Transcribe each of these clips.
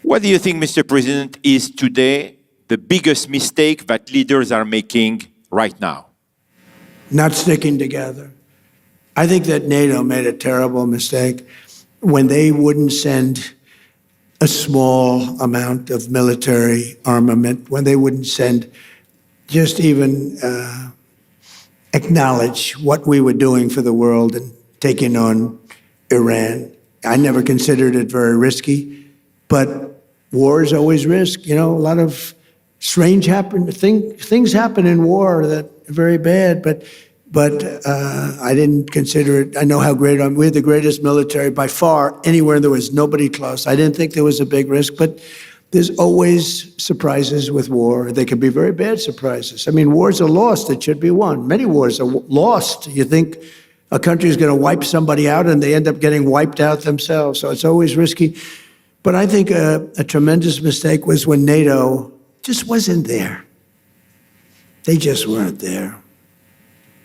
What do you think, Mr. President, is today the biggest mistake that leaders are making right now? Not sticking together. I think that NATO made a terrible mistake when they wouldn't send a small amount of military armament, when they wouldn't send just even acknowledge what we were doing for the world and taking on Iran. I never considered it very risky, but war is always risk. You know, a lot of strange things happen in war that are very bad, but I didn't consider it. I know how great I am. We're the greatest military by far anywhere. There was nobody close. I didn't think there was a big risk, but there's always surprises with war. They can be very bad surprises. I mean, wars are lost that should be won. Many wars are lost. You think a country is going to wipe somebody out and they end up getting wiped out themselves. So it's always risky. But I think a tremendous mistake was when NATO just wasn't there. They just weren't there.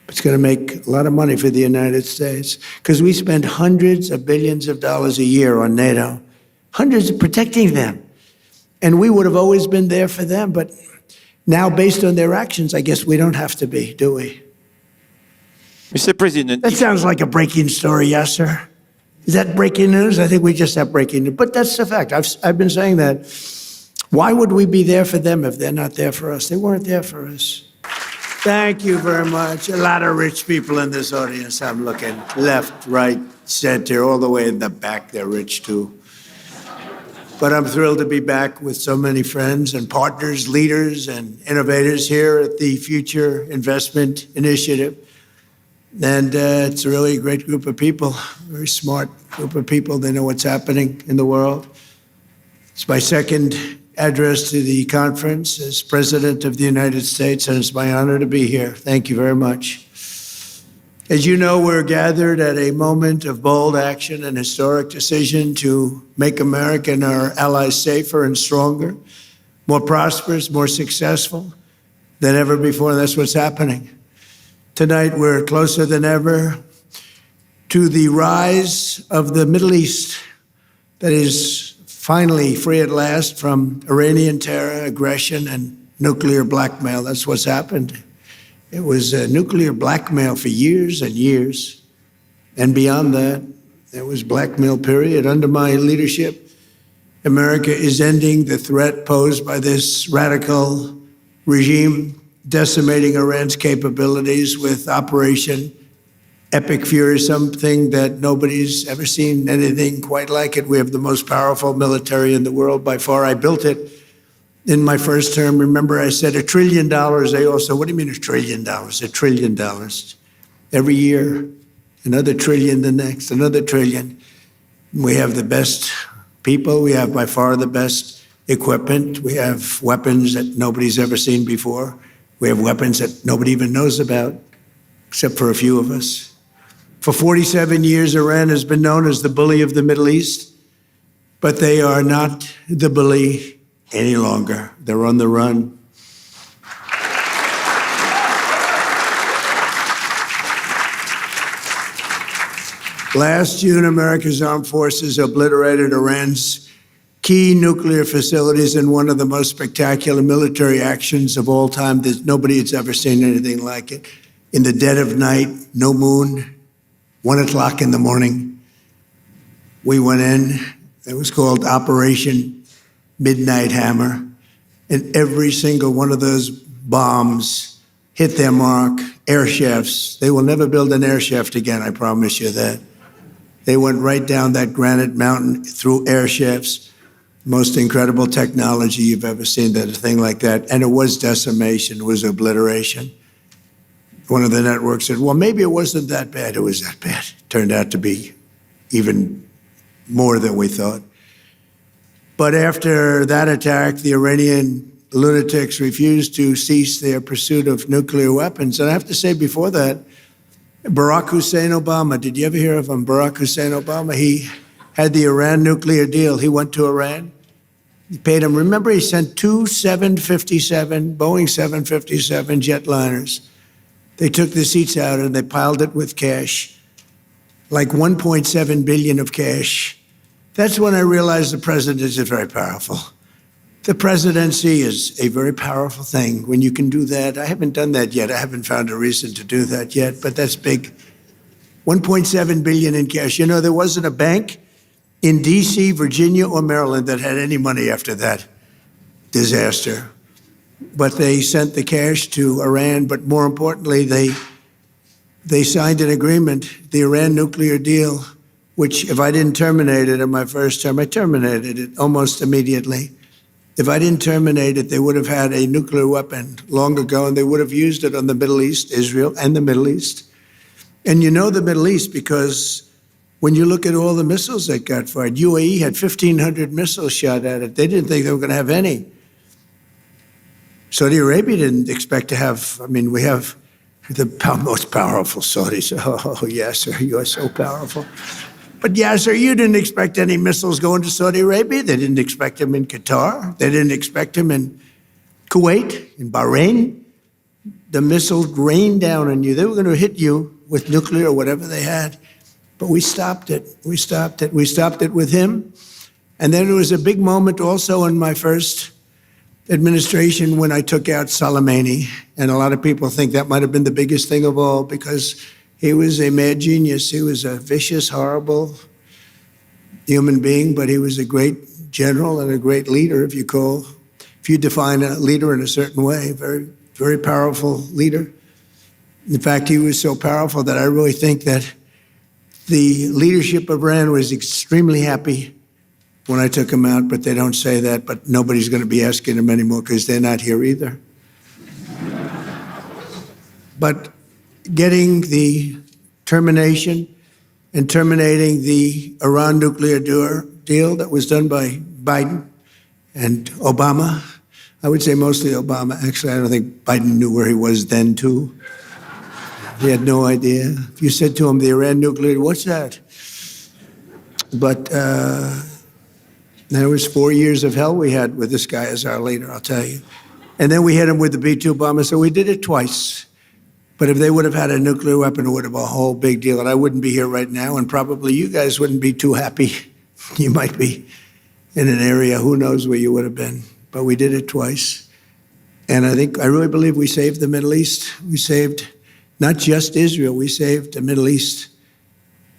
It's going to make a lot of money for the United States because we spend hundreds of billions of dollars a year on NATO, hundreds of protecting them. And we would have always been there for them. But now, based on their actions, I guess we don't have to be, do we? Mr. President. That sounds like a breaking story, yes, sir. Is that breaking news? I think we just have breaking news. But that's the fact. I've been saying that. Why would we be there for them if they're not there for us? They weren't there for us. Thank you very much. A lot of rich people in this audience. I'm looking left, right, center, all the way in the back. They're rich too. But I'm thrilled to be back with so many friends and partners, leaders and innovators here at the Future Investment Initiative. And it's really a great group of people, very smart group of people. They know what's happening in the world. It's my second address to the conference as President of the United States, and it's my honor to be here. Thank you very much. As you know, we're gathered at a moment of bold action and historic decision to make America and our allies safer and stronger, more prosperous, more successful than ever before. That's what's happening. Tonight, we're closer than ever to the rise of the Middle East that is finally free at last from Iranian terror, aggression, and nuclear blackmail. That's what's happened. It was nuclear blackmail for years and years. And beyond that, there was blackmail, period. Under my leadership, America is ending the threat posed by this radical regime, decimating Iran's capabilities with Operation Epic Fury, something that nobody's ever seen anything quite like it. We have the most powerful military in the world by far. I built it in my first term. Remember, I said $1 trillion. They all said, what do you mean $1 trillion? $1 trillion. Every year, another trillion the next, another trillion. We have the best people. We have by far the best equipment. We have weapons that nobody's ever seen before. We have weapons that nobody even knows about, except for a few of us. For 47 years, Iran has been known as the bully of the Middle East, but they are not the bully any longer. They're on the run. Last June, America's armed forces obliterated Iran's key nuclear facilities in one of the most spectacular military actions of all time. Nobody has ever seen anything like it. In the dead of night, no moon, 1 o'clock in the morning, we went in. It was called Operation Midnight Hammer. And every single one of those bombs hit their mark. Air shafts. They will never build an air shaft again, I promise you that. They went right down that granite mountain through air shafts. Most incredible technology you've ever seen, that a thing like that. And it was decimation, it was obliteration. One of the networks said, well, maybe it wasn't that bad. It was that bad. It turned out to be even more than we thought. But after that attack, the Iranian lunatics refused to cease their pursuit of nuclear weapons. And I have to say, before that, Barack Hussein Obama, did you ever hear of him? Barack Hussein Obama, he had the Iran nuclear deal. He went to Iran. He paid him. Remember, he sent two Boeing 757 jetliners. They took the seats out and they piled it with cash, like $1.7 billion of cash. That's when I realized the president is very powerful. The presidency is a very powerful thing. When you can do that, I haven't done that yet. I haven't found a reason to do that yet, but that's big. 1.7 billion in cash. You know, there wasn't a bank in DC, Virginia, or Maryland that had any money after that disaster. But they sent the cash to Iran, but more importantly, they signed an agreement, the Iran nuclear deal, which if I didn't terminate it in my first term, I terminated it almost immediately. If I didn't terminate it, they would have had a nuclear weapon long ago, and they would have used it on the Middle East, Israel and the Middle East. And you know the Middle East because when you look at all the missiles that got fired, UAE had 1,500 missiles shot at it. They didn't think they were going to have any. Saudi Arabia didn't expect to have, I mean, we have the most powerful Saudis. Oh, Yasser, you are so powerful. But Yasser, you didn't expect any missiles going to Saudi Arabia. They didn't expect them in Qatar. They didn't expect them in Kuwait, in Bahrain. The missiles rained down on you. They were going to hit you with nuclear or whatever they had. But we stopped it. We stopped it. We stopped it with him. And then there was a big moment also in my first administration when I took out Soleimani. And a lot of people think that might have been the biggest thing of all because he was a mad genius. He was a vicious, horrible human being, but he was a great general and a great leader, if you define a leader in a certain way, very, very powerful leader. In fact, he was so powerful that I really think that the leadership of Iran was extremely happy when I took him out, but they don't say that, but nobody's going to be asking him anymore because they're not here either. But getting the termination and terminating the Iran nuclear deal that was done by Biden and Obama, I would say mostly Obama. Actually, I don't think Biden knew where he was then, too. He had no idea. If you said to him, the Iran nuclear, what's that? But there was 4 years of hell we had with this guy as our leader, I'll tell you. And then we hit him with the B-2 bomber, so we did it twice. But if they would have had a nuclear weapon, it would have been a whole big deal. And I wouldn't be here right now, and probably you guys wouldn't be too happy. You might be in an area, who knows where you would have been. But we did it twice. And I really believe we saved the Middle East. We saved not just Israel, we saved the Middle East.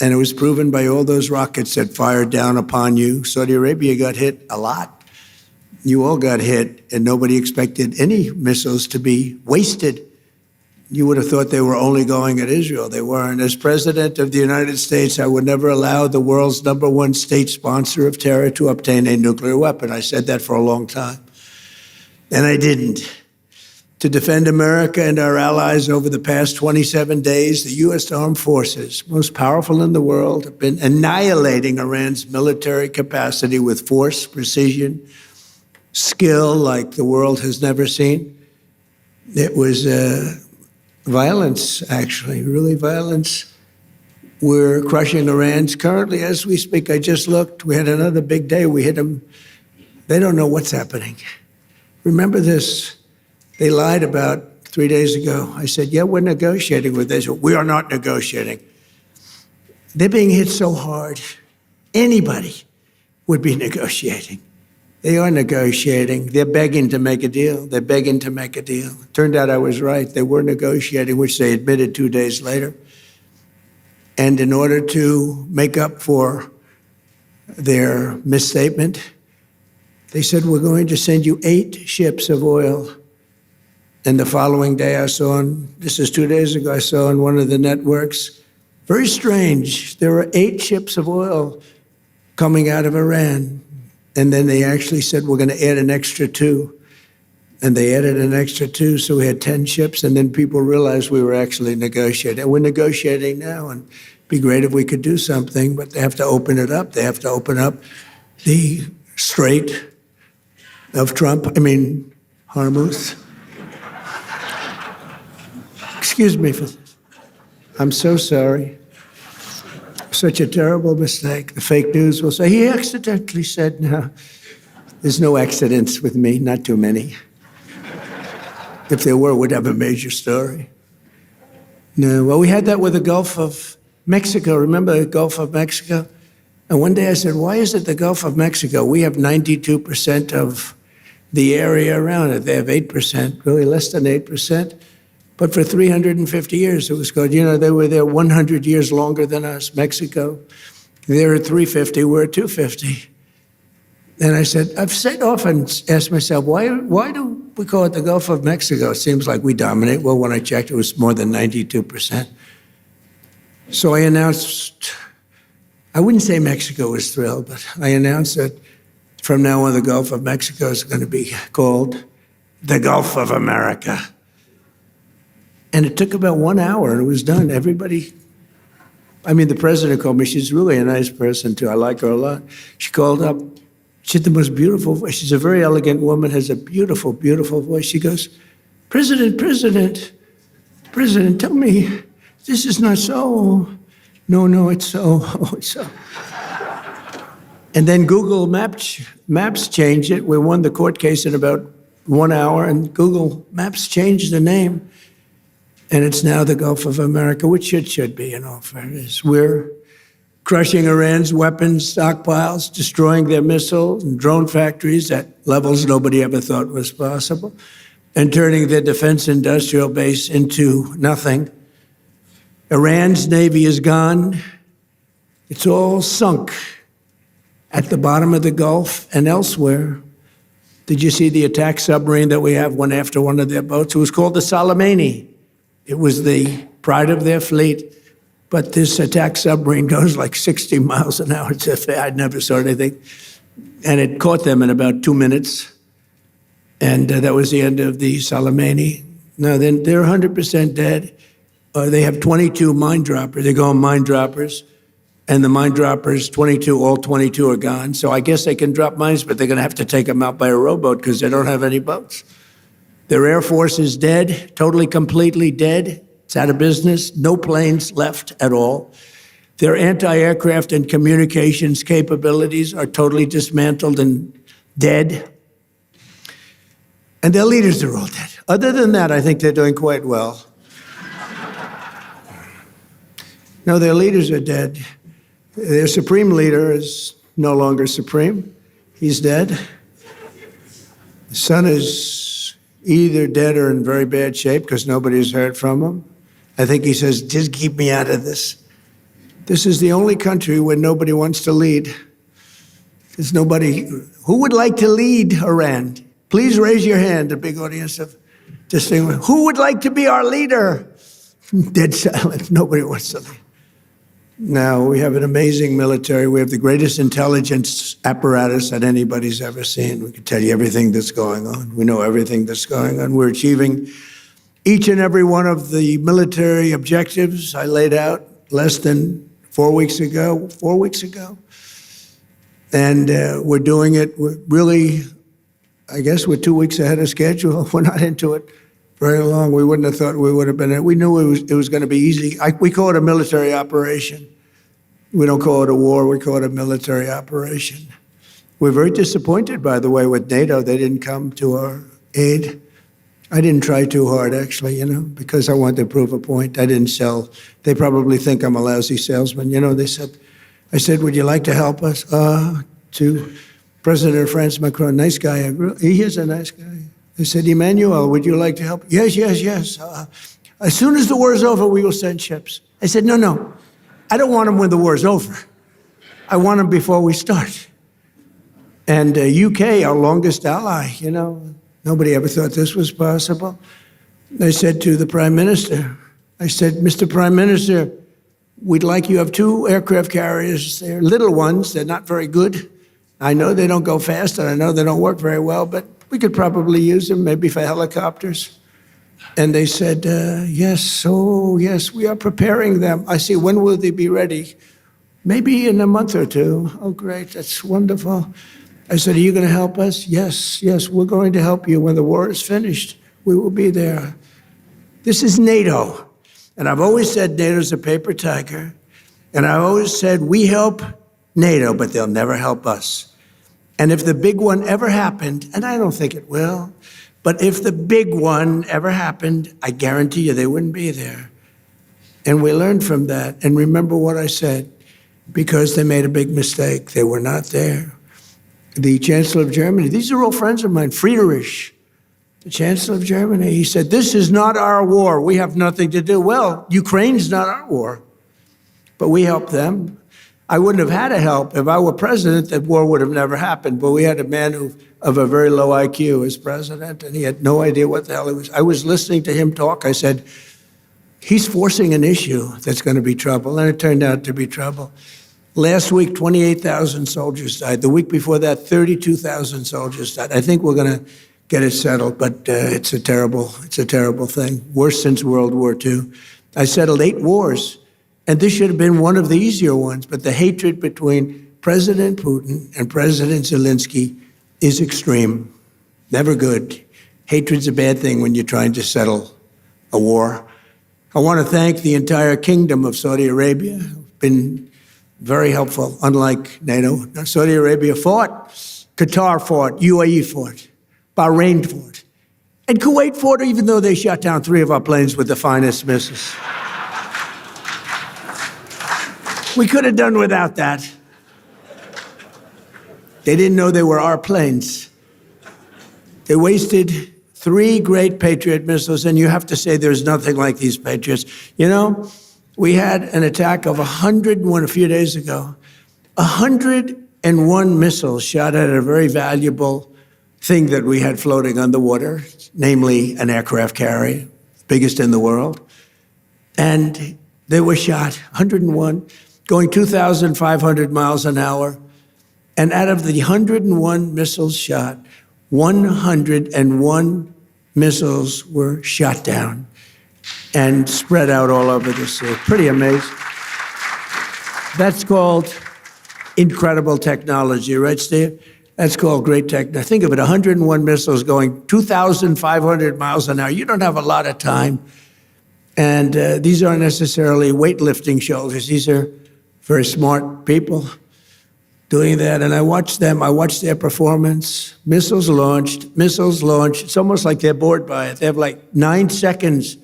And it was proven by all those rockets that fired down upon you. Saudi Arabia got hit a lot. You all got hit, and nobody expected any missiles to be wasted. You would have thought they were only going at Israel. They weren't. As President of the United States, I would never allow the world's #1 state sponsor of terror to obtain a nuclear weapon. I said that for a long time. And I didn't. To defend America and our allies over the past 27 days, the U.S. Armed Forces, most powerful in the world, have been annihilating Iran's military capacity with force, precision, skill like the world has never seen. It was violence, actually, really violence. We're crushing Iran's currently, as we speak. I just looked. We had another big day. We hit them. They don't know what's happening. Remember this. They lied about 3 days ago. I said, yeah, we're negotiating with Israel. We are not negotiating. They're being hit so hard. Anybody would be negotiating. They are negotiating. They're begging to make a deal. They're begging to make a deal. Turned out I was right. They were negotiating, which they admitted 2 days later. And in order to make up for their misstatement, they said, we're going to send you 8 ships of oil. And the following day I saw, this is 2 days ago, I saw on one of the networks, very strange, there were 8 ships of oil coming out of Iran. And then they actually said, we're going to add an extra 2. And they added an extra 2, so we had 10 ships. And then people realized we were actually negotiating. And we're negotiating now, and it'd be great if we could do something, but they have to open it up. They have to open up the Strait of Trump, hormuz. Excuse me for this. I'm so sorry. Such a terrible mistake. The fake news will say, he accidentally said, no. There's no accidents with me, not too many. If there were, we'd have a major story. No, well, we had that with the Gulf of Mexico. Remember the Gulf of Mexico? And one day I said, why is it the Gulf of Mexico? We have 92% of the area around it. They have 8%, really less than 8%. But for 350 years, it was called, they were there 100 years longer than us, Mexico. They're at 350, we're at 250. And I said, I've often asked myself, why do we call it the Gulf of Mexico? It seems like we dominate. Well, when I checked, it was more than 92%. So I announced, I wouldn't say Mexico was thrilled, but I announced that from now on, the Gulf of Mexico is going to be called the Gulf of America. And it took about 1 hour, and it was done. Everybody, the president called me. She's really a nice person, too. I like her a lot. She called up. She had the most beautiful voice. She's a very elegant woman, has a beautiful, beautiful voice. She goes, President, tell me, this is not so. No, it's so. Oh, it's so. And then Google Maps changed it. We won the court case in about 1 hour, and Google Maps changed the name. And it's now the Gulf of America, which it should be, in all fairness. We're crushing Iran's weapons stockpiles, destroying their missiles and drone factories at levels nobody ever thought was possible, and turning their defense industrial base into nothing. Iran's navy is gone. It's all sunk at the bottom of the Gulf and elsewhere. Did you see the attack submarine that we have went after one of their boats? It was called the Soleimani. It was the pride of their fleet. But this attack submarine goes like 60 miles an hour. I'd never saw anything. And it caught them in about 2 minutes. And that was the end of the Soleimani. Now, then they're 100% dead. They have 22 mine droppers. They call them mine droppers. And the mine droppers, 22, all 22 are gone. So I guess they can drop mines, but they're going to have to take them out by a rowboat because they don't have any boats. Their Air Force is dead, totally, completely dead. It's out of business. No planes left at all. Their anti-aircraft and communications capabilities are totally dismantled and dead. And their leaders are all dead. Other than that, I think they're doing quite well. No, their leaders are dead. Their supreme leader is no longer supreme. He's dead. The son is either dead or in very bad shape because nobody's heard from him. I think he says, just keep me out of this. This is the only country where nobody wants to lead. There's nobody. Who would like to lead Iran? Please raise your hand, a big audience of just saying, who would like to be our leader? Dead silent. Nobody wants to lead. Now, we have an amazing military. We have the greatest intelligence apparatus that anybody's ever seen. We can tell you everything that's going on. We know everything that's going on. We're achieving each and every one of the military objectives I laid out less than 4 weeks ago. And we're doing it really, I guess we're 2 weeks ahead of schedule. We're not into it very long. We wouldn't have thought we would have been. We knew it was going to be easy. We call it a military operation. We don't call it a war. We call it a military operation. We're very disappointed, by the way, with NATO. They didn't come to our aid. I didn't try too hard, actually, because I wanted to prove a point. I didn't sell. They probably think I'm a lousy salesman. I said, would you like to help us? To President of France, Macron, nice guy. He is a nice guy. I said, Emmanuel, would you like to help? Yes. As soon as the war is over, we will send ships. I said, no. I don't want them when the war is over. I want them before we start. And UK, our longest ally, nobody ever thought this was possible. I said to the Prime Minister, Mr. Prime Minister, we'd like you to have 2 aircraft carriers. They're little ones. They're not very good. I know they don't go fast, and I know they don't work very well, but we could probably use them maybe for helicopters. And they said, yes, we are preparing them. I see, when will they be ready? Maybe in a month or 2. Oh, great, that's wonderful. I said, are you going to help us? Yes, we're going to help you. When the war is finished, we will be there. This is NATO. And I've always said NATO's a paper tiger. And I always said, we help NATO, but they'll never help us. And if the big one ever happened, and I don't think it will, but if the big one ever happened, I guarantee you they wouldn't be there. And we learned from that. And remember what I said. because they made a big mistake. They were not there. The Chancellor of Germany, these are all friends of mine, Friedrich, the Chancellor of Germany, he said, this is not our war. We have nothing to do. Well, Ukraine's not our war, but we helped them. I wouldn't have had to help. If I were president, that war would have never happened. But we had a man of a very low IQ as president, and he had no idea what the hell he was. I was listening to him talk. I said, he's forcing an issue that's going to be trouble, and it turned out to be trouble. Last week, 28,000 soldiers died. The week before that, 32,000 soldiers died. I think we're going to get it settled, but it's a terrible thing. Worse since World War II. I settled 8 wars, and this should have been one of the easier ones, but the hatred between President Putin and President Zelensky is extreme. Never good. Hatred's a bad thing when you're trying to settle a war. I want to thank the entire kingdom of Saudi Arabia. Been very helpful, unlike NATO. Saudi Arabia fought, Qatar fought, UAE fought, Bahrain fought, and Kuwait fought, even though they shot down 3 of our planes with the finest missiles. We could have done without that. They didn't know they were our planes. They wasted 3 great Patriot missiles, and you have to say there's nothing like these Patriots. You know, we had an attack of 101 a few days ago. 101 missiles shot at a very valuable thing that we had floating on the water, namely an aircraft carrier, biggest in the world. And they were shot, 101, going 2,500 miles an hour. And out of the 101 missiles shot, 101 missiles were shot down and spread out all over the sea. Pretty amazing. That's called incredible technology, right, Steve? That's called great technology. Think of it, 101 missiles going 2,500 miles an hour. You don't have a lot of time. And these aren't necessarily weightlifting shoulders. These are very smart people doing that. And I watched them. I watched their performance. Missiles launched. It's almost like they're bored by it. They have like 9 seconds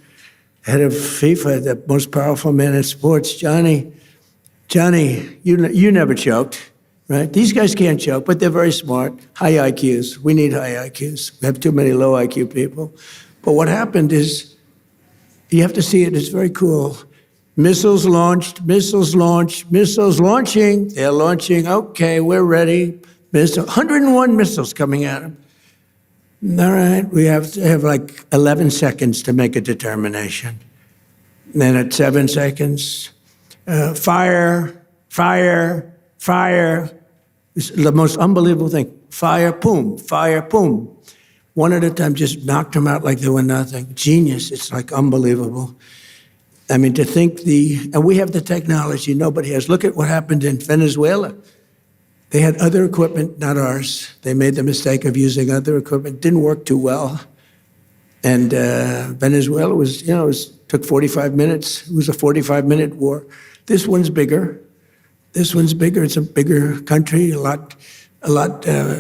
ahead of FIFA, the most powerful man in sports. Johnny, you never choked, right? These guys can't choke, but they're very smart. High IQs. We need high IQs. We have too many low IQ people. But what happened is, you have to see it. It's very cool. Missiles launched, missiles launching. They're launching. Okay, we're ready. 101 missiles coming at them. All right, we have to have like 11 seconds to make a determination. And then at 7 seconds, fire. It's the most unbelievable thing. Fire, boom. One at a time, just knocked them out like they were nothing. Genius. It's like unbelievable. I mean, to think and we have the technology nobody has. Look at what happened in Venezuela. They had other equipment, not ours. They made the mistake of using other equipment. Didn't work too well. And Venezuela was, took 45 minutes. It was a 45-minute war. This one's bigger. It's a bigger country, a lot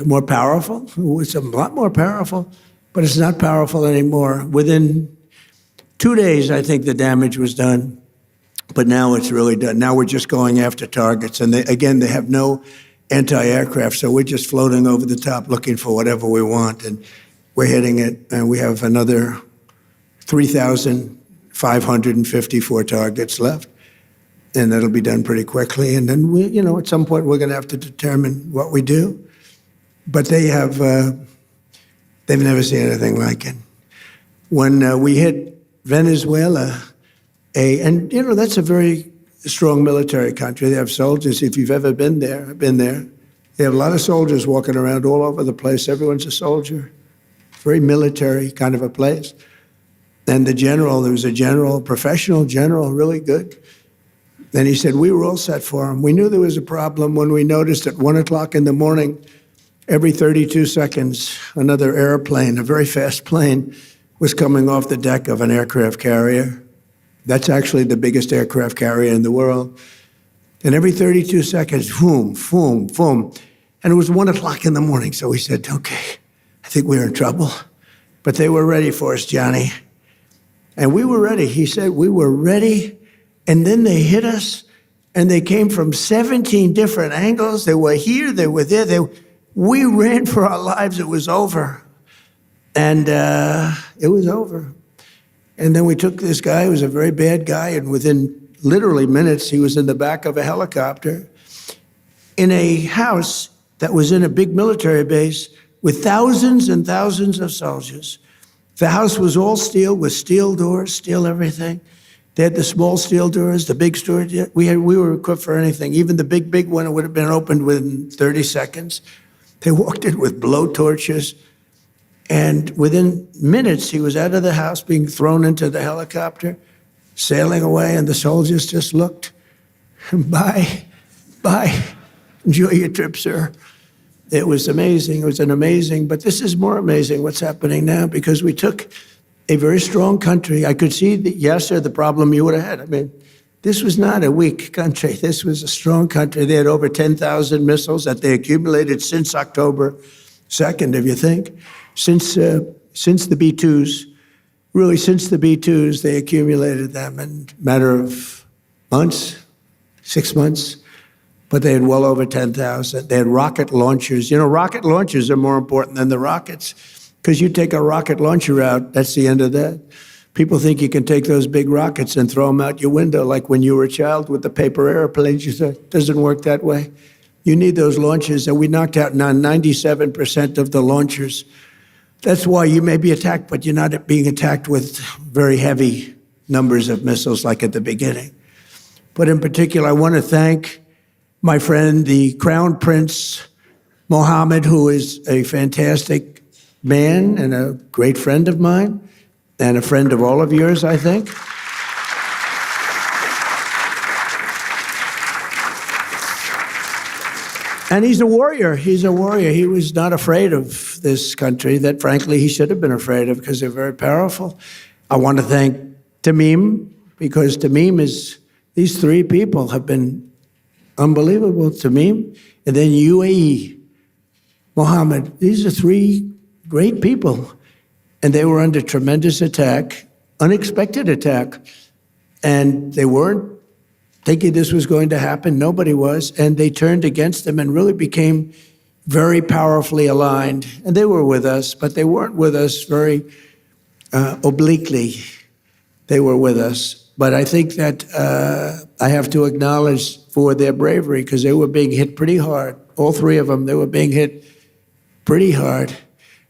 more powerful. It's a lot more powerful, but it's not powerful anymore. Within 2 days, I think the damage was done, but now it's really done. Now we're just going after targets, and they have no anti-aircraft, so we're just floating over the top looking for whatever we want, and we're hitting it, and we have another 3,554 targets left, and that'll be done pretty quickly. And then at some point, we're going to have to determine what we do. But they've never seen anything like it. When we hit Venezuela, that's a very strong military country. They have soldiers. If you've ever been there, I've been there. They have a lot of soldiers walking around all over the place. Everyone's a soldier. Very military kind of a place. And there was a general, professional general, really good. And he said, we were all set for him. We knew there was a problem when we noticed at 1 o'clock in the morning, every 32 seconds, another airplane, a very fast plane, was coming off the deck of an aircraft carrier. That's actually the biggest aircraft carrier in the world. And every 32 seconds, boom. And it was 1 o'clock in the morning. So we said, okay, I think we're in trouble. But they were ready for us, Johnny. And we were ready. He said, we were ready. And then they hit us. And they came from 17 different angles. They were here, they were there. We ran for our lives. It was over. And it was over. And then we took this guy who was a very bad guy, and within literally minutes, he was in the back of a helicopter in a house that was in a big military base with thousands and thousands of soldiers. The house was all steel with steel doors, steel everything. They had the small steel doors, the big storage. We were equipped for anything. Even the big one, it would have been opened within 30 seconds. They walked in with blow torches. And within minutes, he was out of the house, being thrown into the helicopter, sailing away, and the soldiers just looked. Bye. Enjoy your trip, sir. It was amazing. It was but this is more amazing what's happening now, because we took a very strong country. I could see that, yes, sir, the problem you would have had. I mean, this was not a weak country. This was a strong country. They had over 10,000 missiles that they accumulated since October 2nd, if you think. Since the B-2s, really since the B-2s, they accumulated them in a matter of months, 6 months. But they had well over 10,000. They had rocket launchers. You know, rocket launchers are more important than the rockets, because you take a rocket launcher out, that's the end of that. People think you can take those big rockets and throw them out your window, like when you were a child with the paper airplanes. You said, it doesn't work that way. You need those launchers, and we knocked out 97% of the launchers. That's why you may be attacked, but you're not being attacked with very heavy numbers of missiles like at the beginning. But in particular, I want to thank my friend, the Crown Prince Mohammed, who is a fantastic man and a great friend of mine, and a friend of all of yours, I think. And he's a warrior. He's a warrior. He was not afraid of this country that, frankly, he should have been afraid of, because they're very powerful. I want to thank Tamim, because Tamim is, these three people have been unbelievable. Tamim, and then UAE, Mohammed. These are three great people. And they were under tremendous attack, unexpected attack. And they weren't thinking this was going to happen. Nobody was. And they turned against them and really became very powerfully aligned. And they were with us, but they weren't with us very obliquely. They were with us. But I think that I have to acknowledge for their bravery, because they were being hit pretty hard. All three of them, they were being hit pretty hard.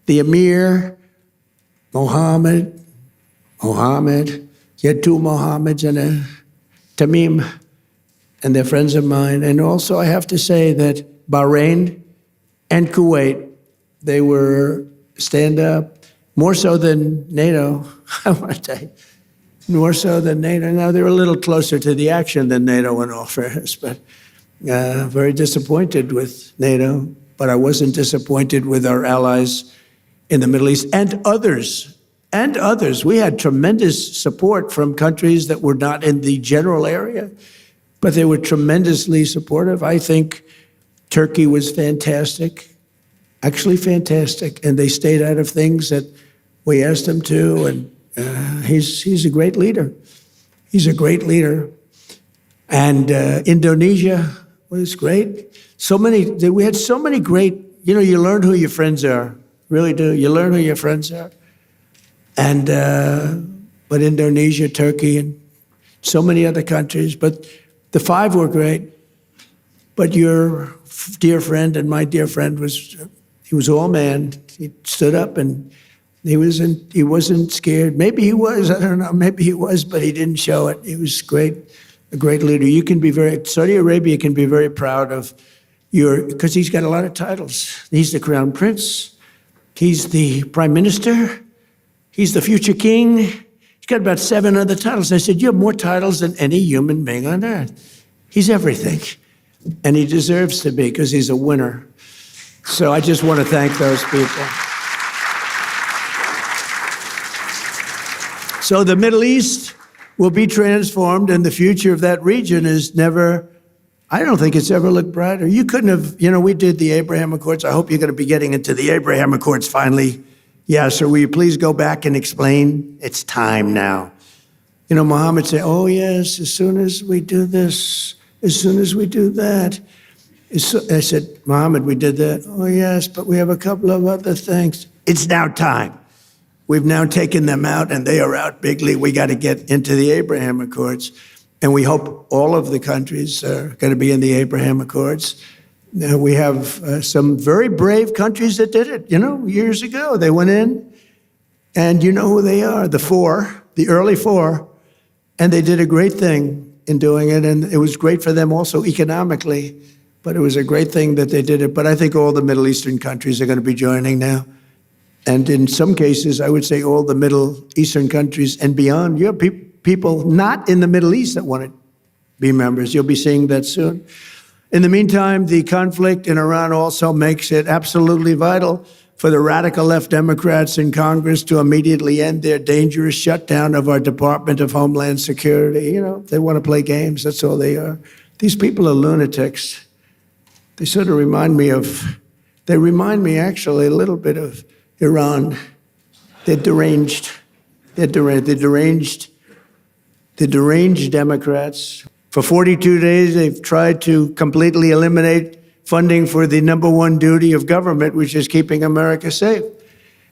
The Emir, Mohammed, you had two Mohammeds and a Tamim, and they're friends of mine. And also I have to say that Bahrain and Kuwait, they were stand up, more so than NATO, I want to tell you, more so than NATO. Now, they're a little closer to the action than NATO in all fairness, but very disappointed with NATO. But I wasn't disappointed with our allies in the Middle East and others. And others. We had tremendous support from countries that were not in the general area, but they were tremendously supportive. I think Turkey was fantastic, actually fantastic, and they stayed out of things that we asked them to, and he's a great leader. He's a great leader. And Indonesia was great. We had so many great, you learn who your friends are, really do. You learn who your friends are. And, but Indonesia, Turkey, and so many other countries. But the five were great. But your dear friend and my dear friend he was all man. He stood up and he wasn't scared. Maybe he was, I don't know, maybe he was, but he didn't show it. He was great, a great leader. Saudi Arabia can be very proud of because he's got a lot of titles. He's the Crown Prince. He's the Prime Minister. He's the future king. He's got about 7 other titles. I said, you have more titles than any human being on earth. He's everything. And he deserves to be, because he's a winner. So I just want to thank those people. So the Middle East will be transformed, and the future of that region I don't think it's ever looked brighter. You couldn't have, we did the Abraham Accords. I hope you're going to be getting into the Abraham Accords finally. Yeah, sir, will you please go back and explain? It's time now. Mohammed said, oh, yes, as soon as we do this, as soon as we do that, I said, Mohammed, we did that. Oh, yes, but we have a couple of other things. It's now time. We've now taken them out, and they are out bigly. We got to get into the Abraham Accords, and we hope all of the countries are going to be in the Abraham Accords. Now, we have some very brave countries that did it, years ago. They went in, and you know who they are, the early four, and they did a great thing in doing it, and it was great for them also economically, but it was a great thing that they did it. But I think all the Middle Eastern countries are going to be joining now. And in some cases, I would say all the Middle Eastern countries and beyond. You have people not in the Middle East that want to be members. You'll be seeing that soon. In the meantime, the conflict in Iran also makes it absolutely vital for the radical left Democrats in Congress to immediately end their dangerous shutdown of our Department of Homeland Security. They want to play games. That's all they are. These people are lunatics. They sort of remind me actually a little bit of Iran. They're deranged. They're deranged Democrats. For 42 days, they've tried to completely eliminate funding for the number one duty of government, which is keeping America safe.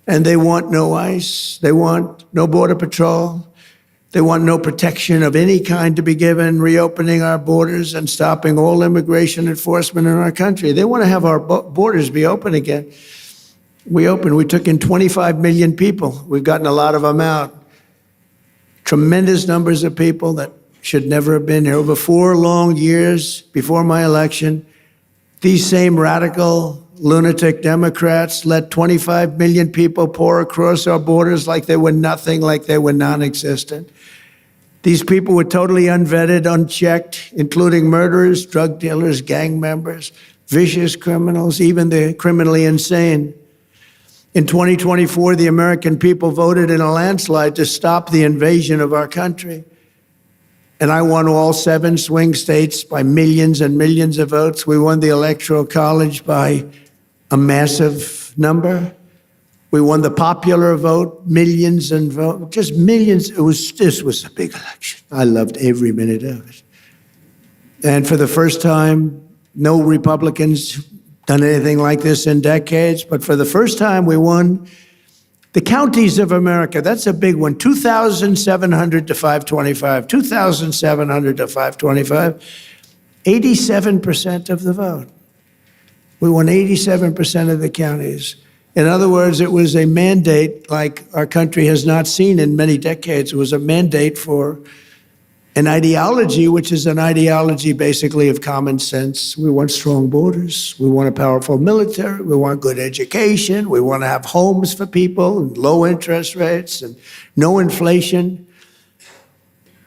And they want no ICE. They want no border patrol. They want no protection of any kind to be given, reopening our borders and stopping all immigration enforcement in our country. They want to have our borders be open again. We took in 25 million people. We've gotten a lot of them out. Tremendous numbers of people that should never have been here. Over 4 long years before my election, these same radical, lunatic Democrats let 25 million people pour across our borders like they were nothing, like they were non-existent. These people were totally unvetted, unchecked, including murderers, drug dealers, gang members, vicious criminals, even the criminally insane. In 2024, the American people voted in a landslide to stop the invasion of our country. And I won all 7 swing states by millions and millions of votes. We won the Electoral College by a massive number. We won the popular vote, millions and vote, just millions. This was a big election. I loved every minute of it. And for the first time, no Republicans done anything like this in decades, but for the first time, we won the counties of America. That's a big one. 2,700 to 525. 2,700 to 525. 87% of the vote. We won 87% of the counties. In other words, it was a mandate like our country has not seen in many decades. It was a mandate for an ideology, which is an ideology basically of common sense. We want strong borders. We want a powerful military. We want good education. We want to have homes for people and low interest rates and no inflation.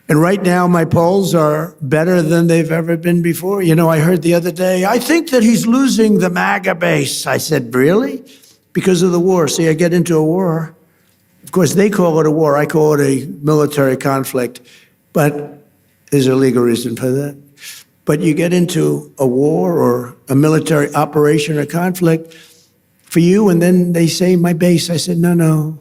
And right now, my polls are better than they've ever been before. I heard the other day, I think that he's losing the MAGA base. I said, really? Because of the war. See, I get into a war. Of course, they call it a war. I call it a military conflict. But there's a legal reason for that. But you get into a war or a military operation or conflict for you, and then they say, my base. I said, no.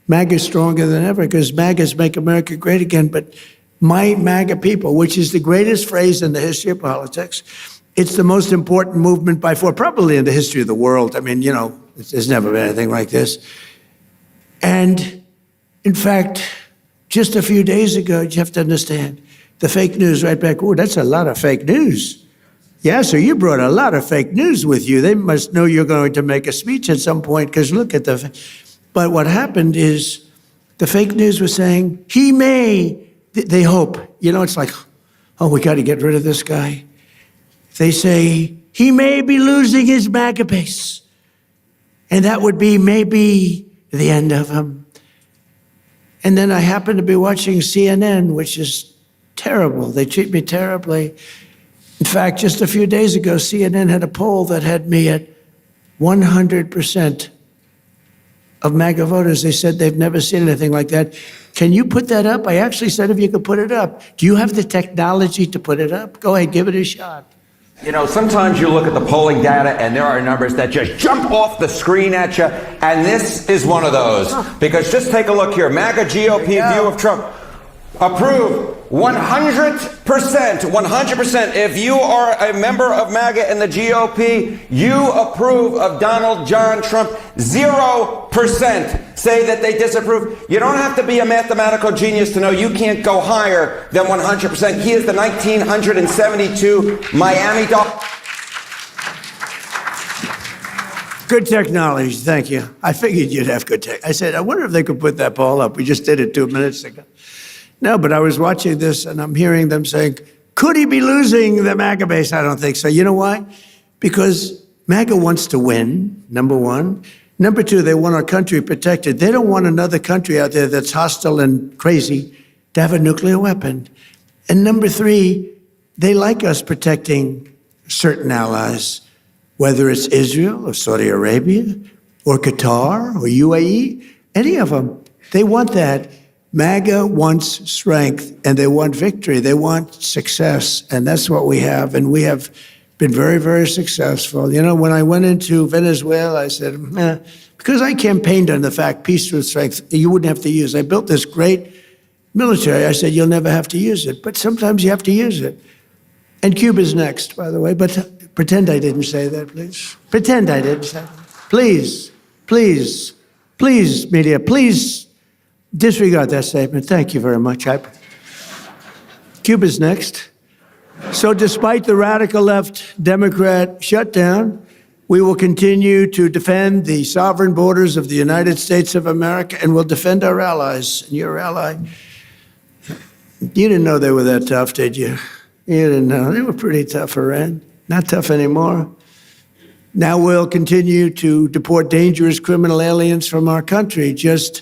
MAGA's stronger than ever because MAGAs make America great again. But my MAGA people, which is the greatest phrase in the history of politics, it's the most important movement by far, probably in the history of the world. I mean, there's never been anything like this. And in fact, just a few days ago, you have to understand, the fake news right back, oh, that's a lot of fake news. Yeah, so you brought a lot of fake news with you. They must know you're going to make a speech at some point because look at but what happened is the fake news was saying, he may, they hope. It's like, oh, we got to get rid of this guy. They say, he may be losing his MAGA base. And that would be maybe the end of him. And then I happened to be watching CNN, which is terrible. They treat me terribly. In fact, just a few days ago, CNN had a poll that had me at 100% of MAGA voters. They said they've never seen anything like that. Can you put that up? I actually said if you could put it up. Do you have the technology to put it up? Go ahead, give it a shot. Sometimes you look at the polling data and there are numbers that just jump off the screen at you, and this is one of those. Because just take a look here. MAGA GOP view of Trump. Approved 100%, if you are a member of MAGA and the GOP, you approve of Donald John Trump. 0% say that they disapprove. You don't have to be a mathematical genius to know you can't go higher than 100%. He is the 1972 Miami Dolphins. Good technology, thank you. I figured you'd have good tech. I said, I wonder if they could put that poll up. We just did it 2 minutes ago. No, but I was watching this and I'm hearing them saying, could he be losing the MAGA base? I don't think so. You know why? Because MAGA wants to win, number one. Number two, they want our country protected. They don't want another country out there that's hostile and crazy to have a nuclear weapon. And number three, they like us protecting certain allies, whether it's Israel or Saudi Arabia or Qatar or UAE, any of them. They want that. MAGA wants strength and they want victory. They want success. And that's what we have. And we have been very, very successful. You know, when I went into Venezuela, I said, because I campaigned on the fact peace through strength, you wouldn't have to use. I built this great military. I said, you'll never have to use it. But sometimes you have to use it. And Cuba's next, by the way. But pretend I didn't say that, please. Pretend I didn't say that. Please, please, please, media, please disregard that statement. Thank you very much. Cuba's next. So despite the radical left Democrat shutdown, we will continue to defend the sovereign borders of the United States of America, and we'll defend our allies. And your ally, you didn't know they were that tough, did you? You didn't know. They were pretty tough, Iran. Not tough anymore. Now we'll continue to deport dangerous criminal aliens from our country. Just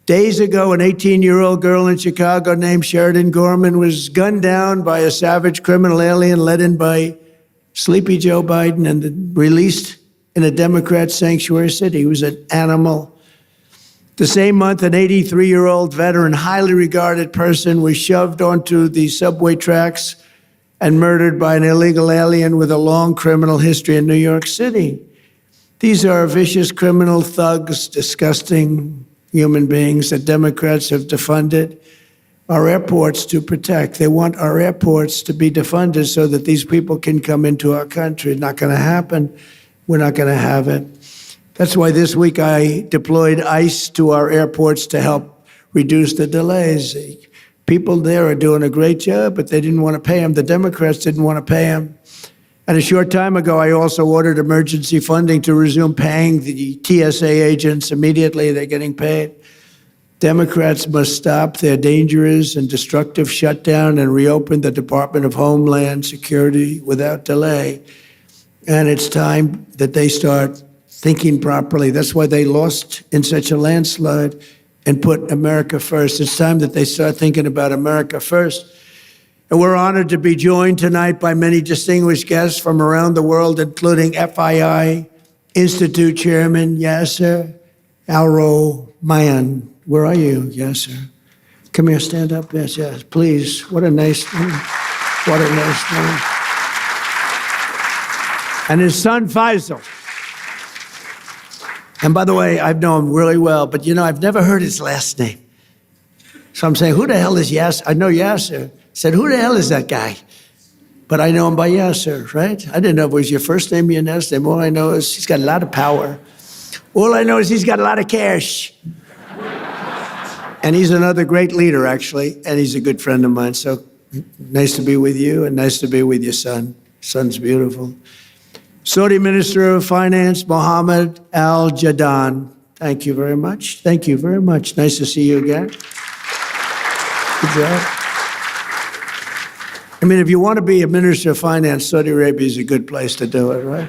days ago, an 18-year-old girl in Chicago named Sheridan Gorman was gunned down by a savage criminal alien led in by Sleepy Joe Biden and released in a Democrat sanctuary city. He was an animal. The same month, an 83-year-old veteran, highly regarded person, was shoved onto the subway tracks and murdered by an illegal alien with a long criminal history in New York City. These are vicious criminal thugs, disgusting human beings that Democrats have defunded our airports to protect. They want our airports to be defunded so that these people can come into our country. Not going to happen. We're not going to have it. That's why this week I deployed ICE to our airports to help reduce the delays. People there are doing a great job, but they didn't want to pay them. The Democrats didn't want to pay them. And a short time ago, I also ordered emergency funding to resume paying the TSA agents immediately. They're getting paid. Democrats must stop their dangerous and destructive shutdown and reopen the Department of Homeland Security without delay. And it's time that they start thinking properly. That's why they lost in such a landslide and put America first. It's time that they start thinking about America first. And we're honored to be joined tonight by many distinguished guests from around the world, including FII Institute Chairman Yasser Al-Romayan. Where are you, Yasser? Come here, stand up. Yes, yes, please. What a nice name. What a nice name. And his son, Faisal. And by the way, I've known him really well, but you know, I've never heard his last name. So I'm saying, who the hell is Yasser? I know Yasser. I said, who the hell is that guy? But I know him by Yasser, right? I didn't know if it was your first name or your last name. All I know is he's got a lot of power. All I know is he's got a lot of cash. And he's another great leader, actually, and he's a good friend of mine. So nice to be with you and nice to be with your son. Son's beautiful. Saudi Minister of Finance, Mohammed Al-Jadaan. Thank you very much. Thank you very much. Nice to see you again. Good job. I mean, if you want to be a Minister of Finance, Saudi Arabia is a good place to do it, right?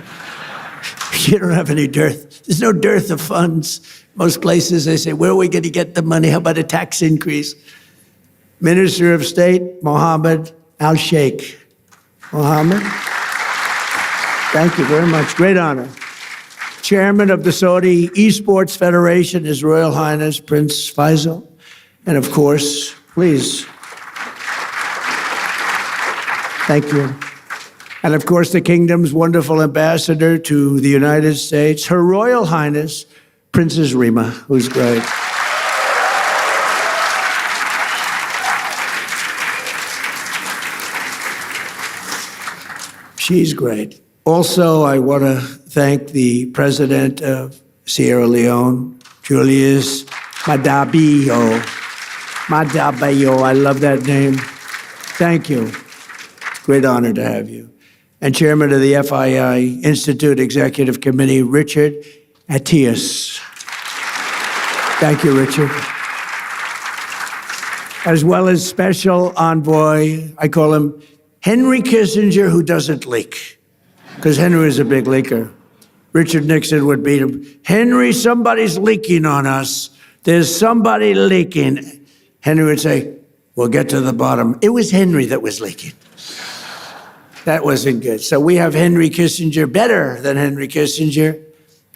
You don't have any dearth. There's no dearth of funds. Most places, they say, where are we going to get the money? How about a tax increase? Minister of State, Mohammed Al-Sheikh. Mohammed, thank you very much. Great honor. Chairman of the Saudi Esports Federation, His Royal Highness Prince Faisal. And of course, please. Thank you. And of course, the kingdom's wonderful ambassador to the United States, Her Royal Highness Princess Rima, who's great. She's great. Also, I want to thank the president of Sierra Leone, Julius Madabio. Madabio, I love that name. Thank you. Great honor to have you. And chairman of the FII Institute Executive Committee, Richard Attias. Thank you, Richard. As well as special envoy, I call him Henry Kissinger, who doesn't leak, because Henry is a big leaker. Richard Nixon would beat him. Henry, somebody's leaking on us. There's somebody leaking. Henry would say, we'll get to the bottom. It was Henry that was leaking. That wasn't good. So we have Henry Kissinger, better than Henry Kissinger,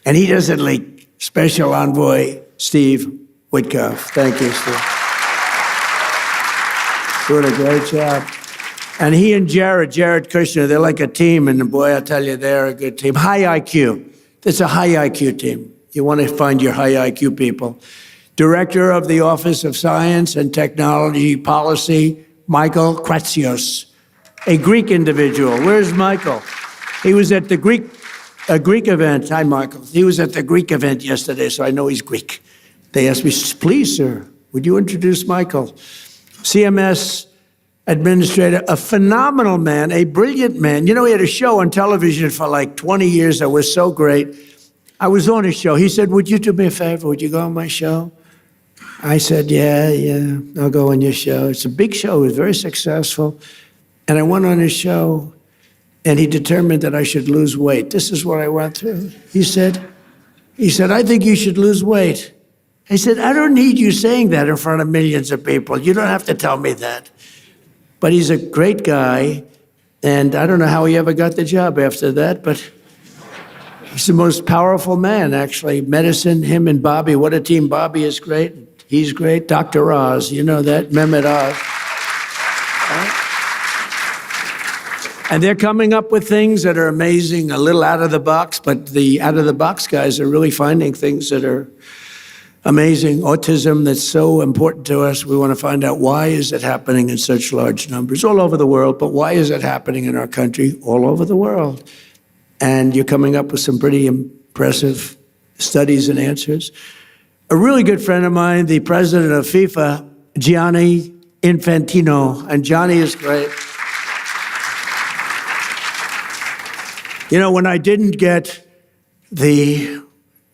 and he doesn't leak. Special envoy Steve Witkoff. Thank you, Steve. Doing a great job. And he and Jared Kushner, they're like a team, and boy, I tell you, they're a good team. High IQ. It's a high IQ team. You want to find your high IQ people. Director of the Office of Science and Technology Policy, Michael Kratsios, a Greek individual. Where's Michael? He was at the Greek event. Hi, Michael. He was at the Greek event yesterday, so I know he's Greek. They asked me, please, sir, would you introduce Michael? CMS administrator, a phenomenal man, a brilliant man. You know, he had a show on television for like 20 years that was so great. I was on his show. He said, would you do me a favor? Would you go on my show? I said, yeah, I'll go on your show. It's a big show. It was very successful. And I went on his show, and he determined that I should lose weight. This is what I went through. He said, I think you should lose weight. I said, I don't need you saying that in front of millions of people. You don't have to tell me that. But he's a great guy, and I don't know how he ever got the job after that, but he's the most powerful man, actually. Medicine, him and Bobby, what a team. Bobby is great. He's great. Dr. Oz, you know that, Mehmet Oz. And they're coming up with things that are amazing, a little out of the box, but the out of the box guys are really finding things that are amazing. Autism, that's so important to us. We want to find out, why is it happening in such large numbers all over the world, but why is it happening in our country all over the world? And you're coming up with some pretty impressive studies and answers. A really good friend of mine, the president of FIFA, Gianni Infantino, and Johnny is great. You know, when I didn't get the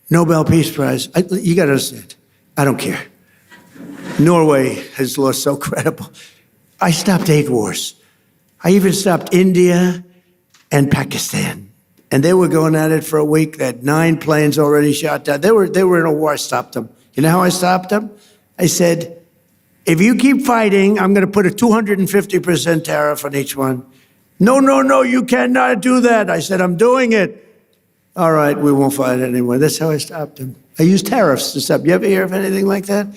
Nobel Peace Prize, you got to understand, I don't care. Norway has lost so credible. I stopped 8 wars. I even stopped India and Pakistan. And they were going at it for a week. They had 9 planes already shot down. They were in a war. I stopped them. You know how I stopped them? I said, if you keep fighting, I'm going to put a 250% tariff on each one. No, you cannot do that. I said, I'm doing it. All right, we won't fight anymore. That's how I stopped them. I used tariffs to stop. You ever hear of anything like that?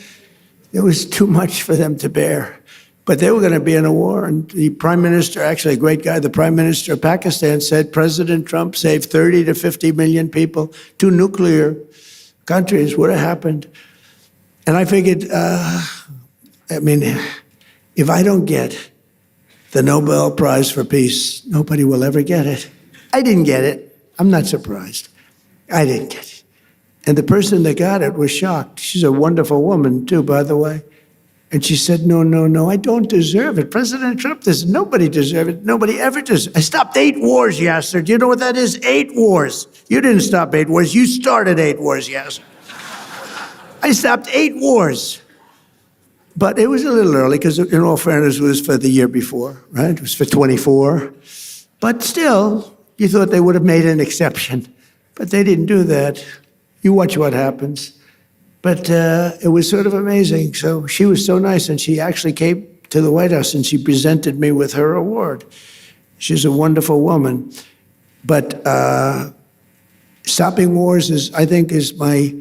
It was too much for them to bear. But they were going to be in a war. And the prime minister, actually a great guy, the prime minister of Pakistan said President Trump saved 30 to 50 million people. 2 nuclear countries would have happened. And I figured, if I don't get the Nobel Prize for Peace, nobody will ever get it. I didn't get it. I'm not surprised. I didn't get it. And the person that got it was shocked. She's a wonderful woman, too, by the way. And she said, no, I don't deserve it. President Trump does. Nobody deserves it. Nobody ever does. I stopped 8 wars, Yasser. Do you know what that is? 8 wars. You didn't stop 8 wars. You started 8 wars, Yasser. I stopped 8 wars. But it was a little early because, in all fairness, it was for the year before, right? It was for 24. But still, you thought they would have made an exception. But they didn't do that. You watch what happens. But it was sort of amazing. So she was so nice, and she actually came to the White House, and she presented me with her award. She's a wonderful woman. But stopping wars is my,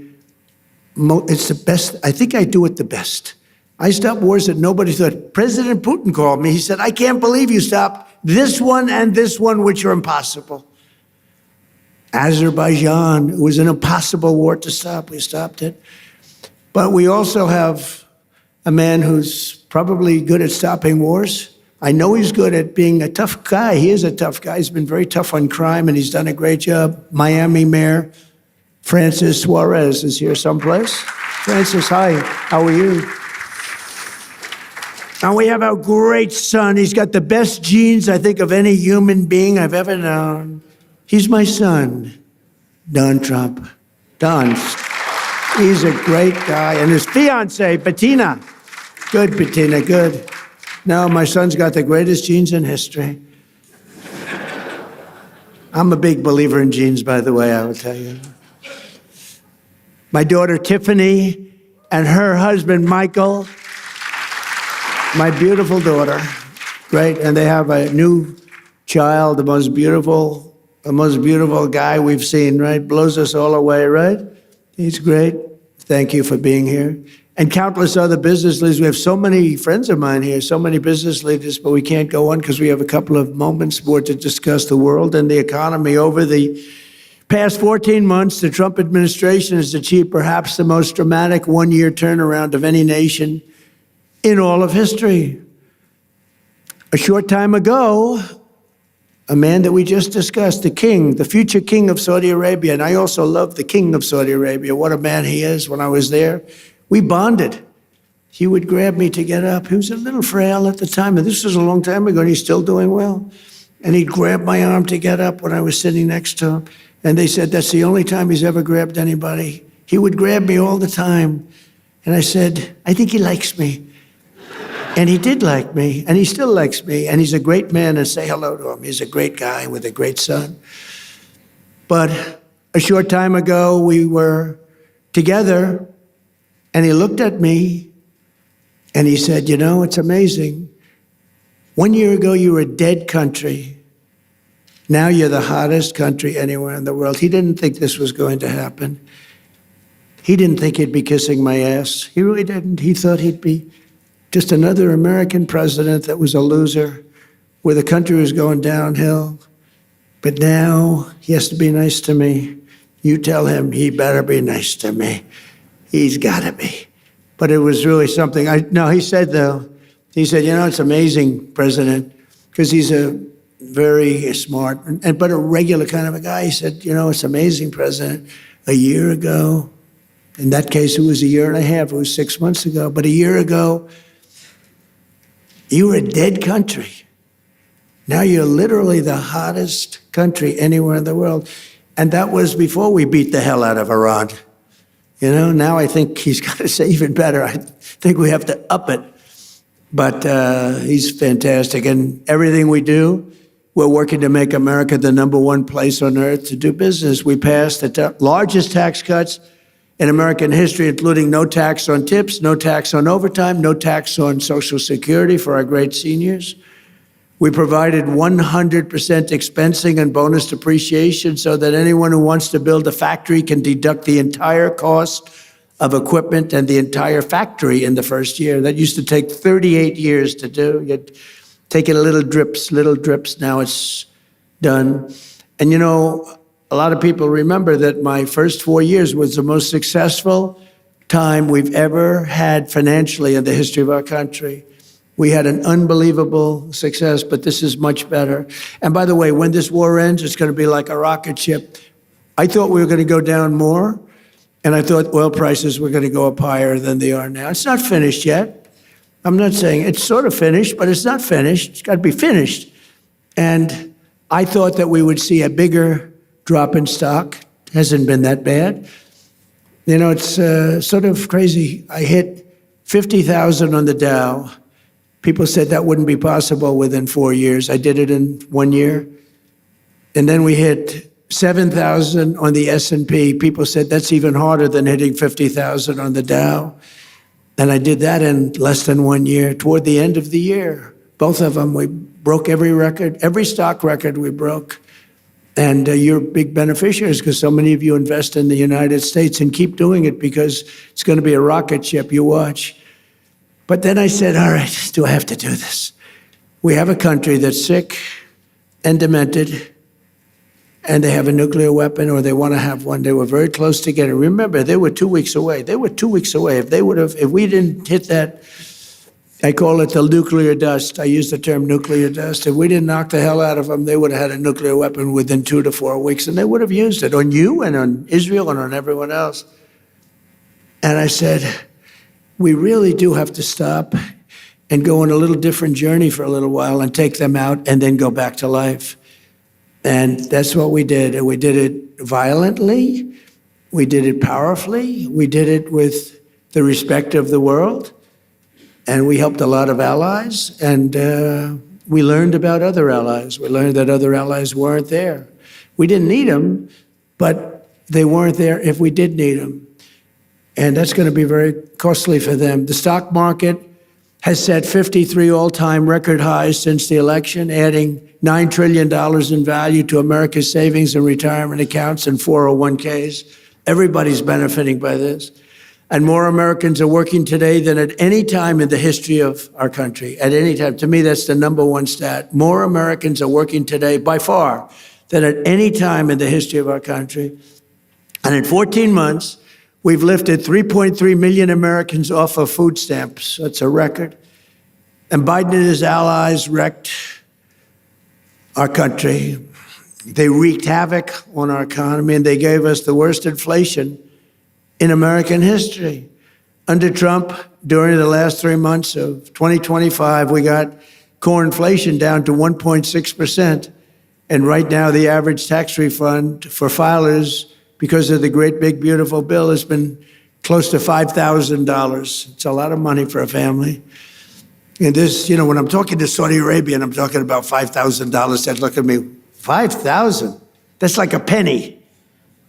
it's the best. I think I do it the best. I stopped wars that nobody thought. President Putin called me. He said, I can't believe you stopped this one and this one, which are impossible. Azerbaijan, it was an impossible war to stop. We stopped it. But we also have a man who's probably good at stopping wars, I know he's good at being a tough guy. He is a tough guy. He's been very tough on crime, and he's done a great job. Miami Mayor Francis Suarez is here someplace. Francis, hi. How are you? And we have our great son. He's got the best genes, I think, of any human being I've ever known. He's my son, Don Trump. Don, he's a great guy. And his fiancée, Bettina. Good, Bettina, good. No, my son's got the greatest genes in history. I'm a big believer in genes, by the way, I will tell you. My daughter, Tiffany, and her husband, Michael, my beautiful daughter, great, and they have a new child, the most beautiful guy we've seen, right? Blows us all away, right? He's great. Thank you for being here. And countless other business leaders. We have so many friends of mine here, so many business leaders, but we can't go on because we have a couple of moments more to discuss the world and the economy. Over the past 14 months, the Trump administration has achieved perhaps the most dramatic one-year turnaround of any nation in all of history. A short time ago, a man that we just discussed, the king, the future king of Saudi Arabia, and I also love the king of Saudi Arabia, what a man he is. When I was there, we bonded. He would grab me to get up. He was a little frail at the time, and this was a long time ago, and he's still doing well. And he'd grab my arm to get up when I was sitting next to him. And they said that's the only time he's ever grabbed anybody. He would grab me all the time. And I said, I think he likes me. And he did like me, and he still likes me, and he's a great man, and say hello to him. He's a great guy with a great son. But a short time ago, we were together, and he looked at me, and he said, you know, it's amazing. 1 year ago, you were a dead country. Now you're the hottest country anywhere in the world. He didn't think this was going to happen. He didn't think he'd be kissing my ass. He really didn't. He thought he'd be just another American president that was a loser, where the country was going downhill. But now he has to be nice to me. You tell him he better be nice to me. He's got to be. But it was really something. He said, though, he said, you know, it's amazing, President, because he's a very smart, but a regular kind of a guy. He said, you know, it's amazing, President. A year ago, in that case, it was a year and a half. It was 6 months ago. But a year ago, you were a dead country. Now you're literally the hottest country anywhere in the world. And that was before we beat the hell out of Iran. You know, now I think he's got to say even better. I think we have to up it. But he's fantastic. And everything we do, we're working to make America the #1 place on earth to do business. We passed the largest tax cuts in American history, including no tax on tips, no tax on overtime, no tax on Social Security for our great seniors. We provided 100% expensing and bonus depreciation so that anyone who wants to build a factory can deduct the entire cost of equipment and the entire factory in the first year. That used to take 38 years to do. You'd take it little drips. Now it's done. And you know, a lot of people remember that my first 4 years was the most successful time we've ever had financially in the history of our country. We had an unbelievable success, but this is much better. And by the way, when this war ends, it's going to be like a rocket ship. I thought we were going to go down more, and I thought oil prices were going to go up higher than they are now. It's not finished yet. I'm not saying it's sort of finished, but it's not finished. It's got to be finished. And I thought that we would see a bigger drop in stock. Hasn't been that bad. You know, it's sort of crazy. I hit 50,000 on the Dow. People said that wouldn't be possible within 4 years. I did it in 1 year. And then we hit 7,000 on the S&P. People said that's even harder than hitting 50,000 on the Dow. And I did that in less than 1 year. Toward the end of the year, both of them, we broke every record, every stock record we broke. And you're big beneficiaries because so many of you invest in the United States, and keep doing it because it's going to be a rocket ship. You watch. But then I said, all right, do I have to do this? We have a country that's sick and demented, and they have a nuclear weapon, or they want to have one. They were very close to getting it. Remember, they were 2 weeks away. They were 2 weeks away. If we didn't hit that, I call it the nuclear dust. I use the term nuclear dust. If we didn't knock the hell out of them, they would have had a nuclear weapon within 2 to 4 weeks, and they would have used it on you and on Israel and on everyone else. And I said, we really do have to stop and go on a little different journey for a little while and take them out and then go back to life. And that's what we did. And we did it violently. We did it powerfully. We did it with the respect of the world. And we helped a lot of allies. And we learned about other allies. We learned that other allies weren't there. We didn't need them, but they weren't there if we did need them. And that's going to be very costly for them. The stock market has set 53 all-time record highs since the election, adding $9 trillion in value to America's savings and retirement accounts and 401ks. Everybody's benefiting by this. And more Americans are working today than at any time in the history of our country. At any time. To me, that's the number one stat. More Americans are working today, by far, than at any time in the history of our country. And in 14 months, we've lifted 3.3 million Americans off of food stamps. That's a record. And Biden and his allies wrecked our country. They wreaked havoc on our economy, and they gave us the worst inflation in American history. Under Trump, during the last 3 months of 2025, we got core inflation down to 1.6%. And right now, the average tax refund for filers, because of the great big beautiful bill, has been close to $5,000. It's a lot of money for a family. And this, when I'm talking to Saudi Arabia and I'm talking about $5,000, they look at me, 5,000? That's like a penny.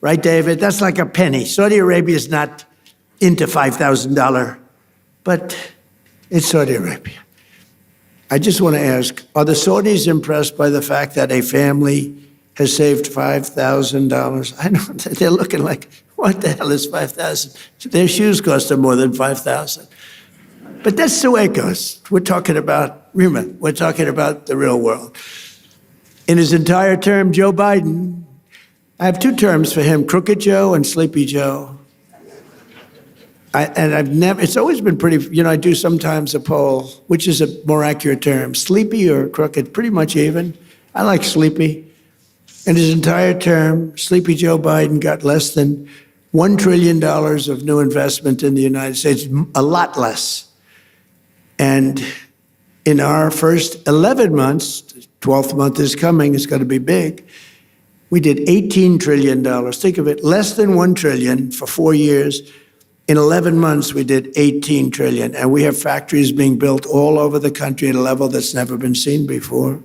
Right, David? That's like a penny. Saudi Arabia is not into $5,000, but it's Saudi Arabia. I just want to ask, are the Saudis impressed by the fact that a family has saved $5,000? I know they're looking like, what the hell is $5,000? Their shoes cost them more than $5,000. But that's the way it goes. We're talking about the real world. In his entire term, Joe Biden, I have 2 terms for him, Crooked Joe and Sleepy Joe. It's always been pretty, I do sometimes a poll, which is a more accurate term, sleepy or crooked, pretty much even. I like sleepy. In his entire term, Sleepy Joe Biden got less than $1 trillion of new investment in the United States, a lot less. And in our first 11 months, 12th month is coming, it's going to be big, we did $18 trillion. Think of it, less than $1 trillion for 4 years. In 11 months, we did $18 trillion. And we have factories being built all over the country at a level that's never been seen before.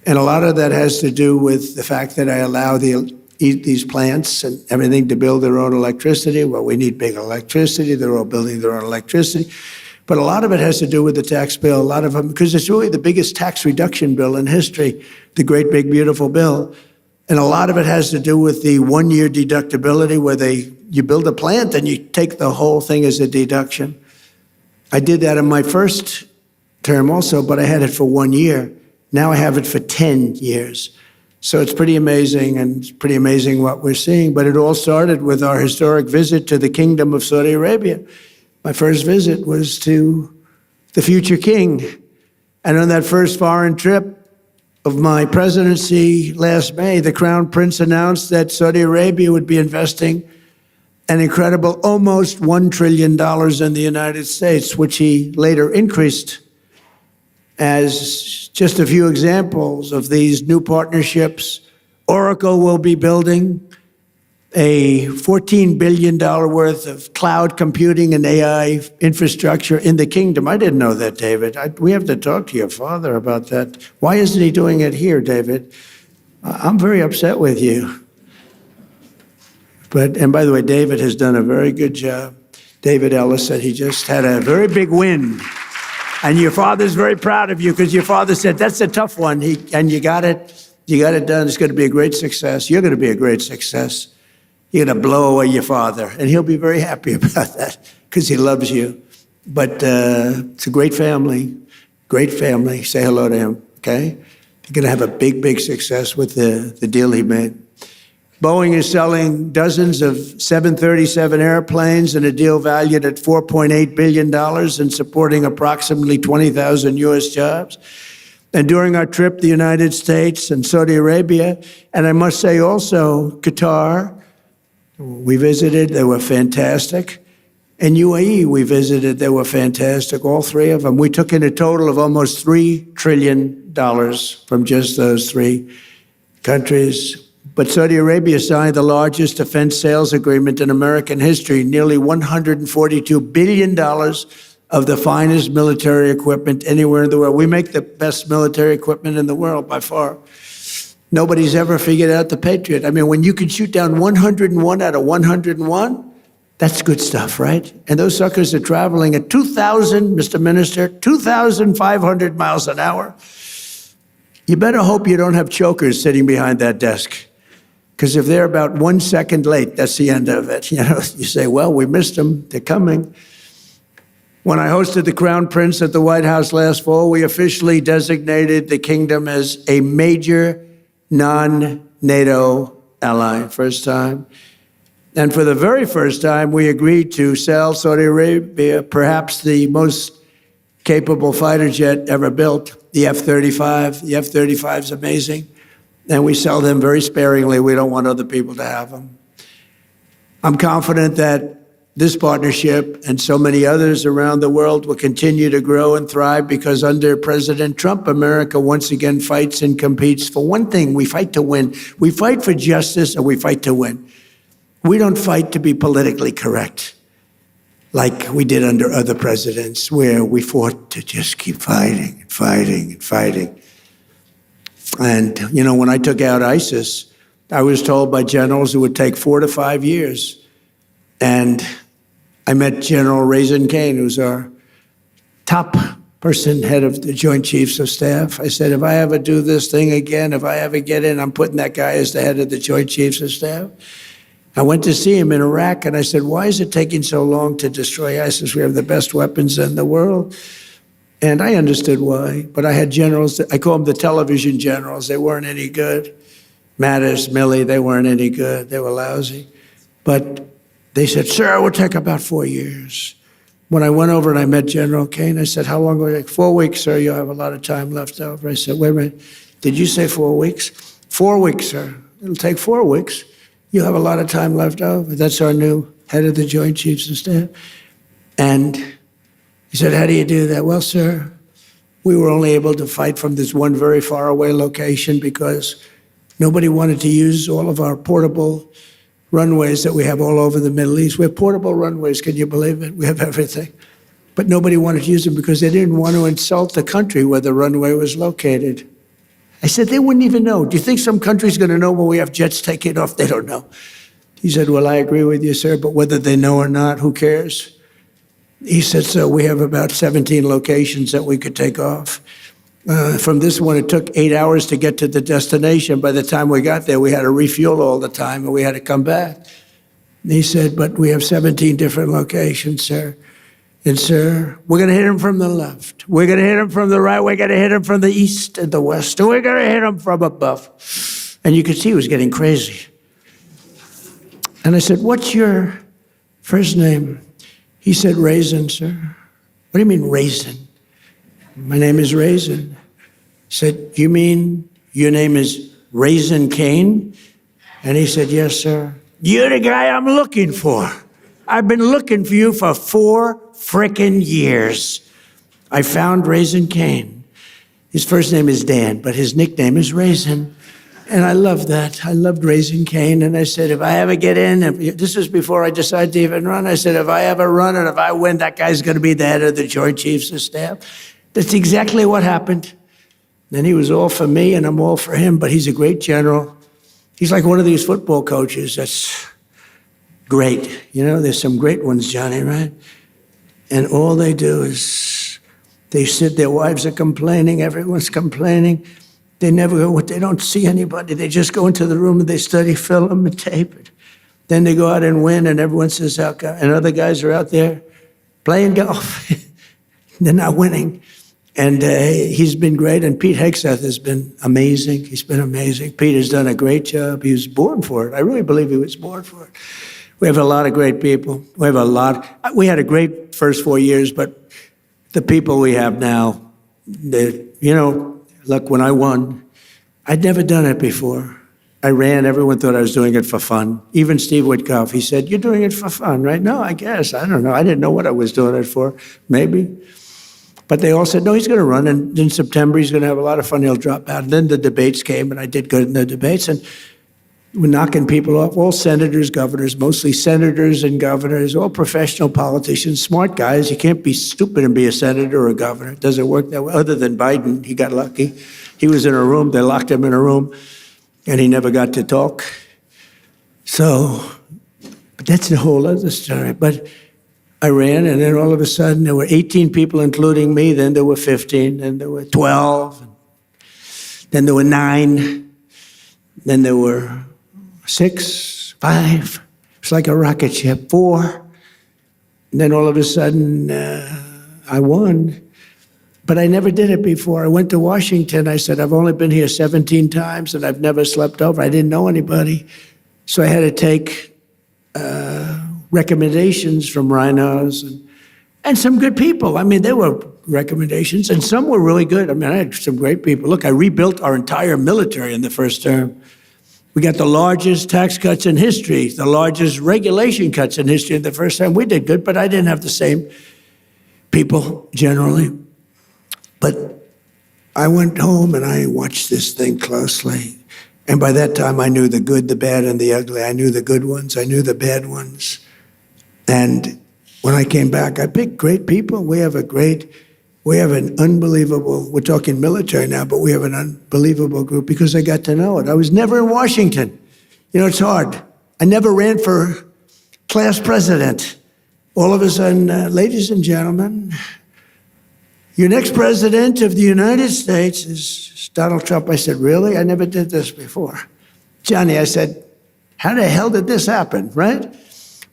And a lot of that has to do with the fact that I allow these plants and everything to build their own electricity. Well, we need big electricity. They're all building their own electricity. But a lot of it has to do with the tax bill. A lot of them, because it's really the biggest tax reduction bill in history, the great big beautiful bill. And a lot of it has to do with the 1-year deductibility where you build a plant and you take the whole thing as a deduction. I did that in my first term also, but I had it for 1 year. Now I have it for 10 years. So it's pretty amazing, and it's pretty amazing what we're seeing. But it all started with our historic visit to the Kingdom of Saudi Arabia. My first visit was to the future king. And on that first foreign trip of my presidency last May, the Crown Prince announced that Saudi Arabia would be investing an incredible almost $1 trillion in the United States, which he later increased. As just a few examples of these new partnerships, Oracle will be building a $14 billion worth of cloud computing and AI infrastructure in the kingdom. I didn't know that, David. We have to talk to your father about that. Why isn't he doing it here, David? I'm very upset with you. And by the way, David has done a very good job. David Ellis said he just had a very big win. And your father's very proud of you because your father said, that's a tough one. And you got it. You got it done. It's going to be a great success. You're going to be a great success. You're going to blow away your father. And he'll be very happy about that because he loves you. But it's a great family. Great family. Say hello to him, okay? You're going to have a big, big success with the deal he made. Boeing is selling dozens of 737 airplanes in a deal valued at $4.8 billion and supporting approximately 20,000 U.S. jobs. And during our trip, the United States and Saudi Arabia, and I must say also Qatar, we visited, they were fantastic. And UAE, we visited, they were fantastic, all three of them. We took in a total of almost $3 trillion from just those three countries. But Saudi Arabia signed the largest defense sales agreement in American history, nearly $142 billion of the finest military equipment anywhere in the world. We make the best military equipment in the world by far. Nobody's ever figured out the Patriot. I mean, when you can shoot down 101 out of 101, that's good stuff, right? And those suckers are traveling at 2,000, Mr. Minister, 2,500 miles an hour. You better hope you don't have chokers sitting behind that desk. Because if they're about 1 second late, that's the end of it. You know, you say, well, we missed them, they're coming. When I hosted the Crown Prince at the White House last fall, we officially designated the kingdom as a major non-NATO ally, first time. And for the very first time, we agreed to sell Saudi Arabia perhaps the most capable fighter jet ever built, the F-35. The F-35 is amazing. And we sell them very sparingly. We don't want other people to have them. I'm confident that this partnership and so many others around the world will continue to grow and thrive because under President Trump, America once again fights and competes for one thing. We fight to win. We fight for justice and we fight to win. We don't fight to be politically correct like we did under other presidents where we fought to just keep fighting and fighting and fighting. And, you know, when I took out ISIS, I was told by generals it would take 4 to 5 years. And I met General Raisin Kane, who's our top person, head of the Joint Chiefs of Staff. I said, if I ever do this thing again, if I ever get in, I'm putting that guy as the head of the Joint Chiefs of Staff. I went to see him in Iraq, and I said, why is it taking so long to destroy ISIS? We have the best weapons in the world. And I understood why, but I had generals, I call them the television generals. They weren't any good. Mattis, Milley, they weren't any good. They were lousy. But they said, sir, it will take about 4 years. When I went over and I met General Kane, I said, how long will it take? 4 weeks, sir, you'll have a lot of time left over. I said, wait a minute, did you say 4 weeks? 4 weeks, sir. It'll take 4 weeks. You'll have a lot of time left over. That's our new head of the Joint Chiefs of Staff. And he said, how do you do that? Well, sir, we were only able to fight from this one very far away location because nobody wanted to use all of our portable runways that we have all over the Middle East. We have portable runways, can you believe it? We have everything. But nobody wanted to use them because they didn't want to insult the country where the runway was located. I said, they wouldn't even know. Do you think some country's going to know when we have jets taking off? They don't know. He said, well, I agree with you, sir, but whether they know or not, who cares? He said, so we have about 17 locations that we could take off. From this one, it took 8 hours to get to the destination. By the time we got there, we had to refuel all the time, and we had to come back. And he said, but we have 17 different locations, sir. And, sir, we're going to hit him from the left. We're going to hit him from the right. We're going to hit him from the east and the west. And we're going to hit him from above. And you could see he was getting crazy. And I said, what's your first name? He said, Raisin, sir. What do you mean, Raisin? My name is Raisin. I said, you mean your name is Raisin Kane? And he said, yes, sir. You're the guy I'm looking for. I've been looking for you for 4 frickin' years. I found Raisin Kane. His first name is Dan, but his nickname is Raisin. And I love that. I loved Raisin Kane. And I said, if I ever get in, this was before I decided to even run, I said, if I ever run and if I win, that guy's going to be the head of the Joint Chiefs of Staff. That's exactly what happened. And he was all for me, and I'm all for him, but he's a great general. He's like one of these football coaches that's great. You know, there's some great ones, Johnny, right? And all they do is they sit, their wives are complaining, everyone's complaining. They never go, they don't see anybody. They just go into the room and they study film and tape it. Then they go out and win, and everyone says, and other guys are out there playing golf. They're not winning. And he's been great. And Pete Hegseth has been amazing. He's been amazing. Pete has done a great job. He was born for it. I really believe he was born for it. We have a lot of great people. We had a great first 4 years, but the people we have now, look, when I won, I'd never done it before. I ran, everyone thought I was doing it for fun. Even Steve Witkoff, he said, "You're doing it for fun, right?" No, I guess, I don't know. I didn't know what I was doing it for, maybe. But they all said, no, he's going to run, and in September he's going to have a lot of fun, he'll drop out. And then the debates came, and I did good in the debates, and we're knocking people off, all senators, governors, mostly senators and governors, all professional politicians, smart guys. You can't be stupid and be a senator or a governor. It doesn't work that way. Other than Biden, he got lucky. He was in a room, they locked him in a room, and he never got to talk. So, but that's a whole other story. But I ran, and then all of a sudden there were 18 people, including me. Then there were 15, then there were 12, then there were 9, then there were 6, 5. It's like a rocket ship, 4. And then all of a sudden I won. But I never did it before. I went to Washington. I said, I've only been here 17 times, and I've never slept over. I didn't know anybody. So I had to take recommendations from rhinos and some good people. I mean, there were recommendations, and some were really good. I mean, I had some great people. Look, I rebuilt our entire military in the first term. We got the largest tax cuts in history, the largest regulation cuts in history in the first term. We did good, but I didn't have the same people generally. But I went home and I watched this thing closely. And by that time, I knew the good, the bad, and the ugly. I knew the good ones. I knew the bad ones. And when I came back, I picked great people. We have an unbelievable, we're talking military now, but we have an unbelievable group because I got to know it. I was never in Washington. It's hard. I never ran for class president. All of a sudden, ladies and gentlemen, your next president of the United States is Donald Trump. I said, really? I never did this before. Johnny, I said, how the hell did this happen, right?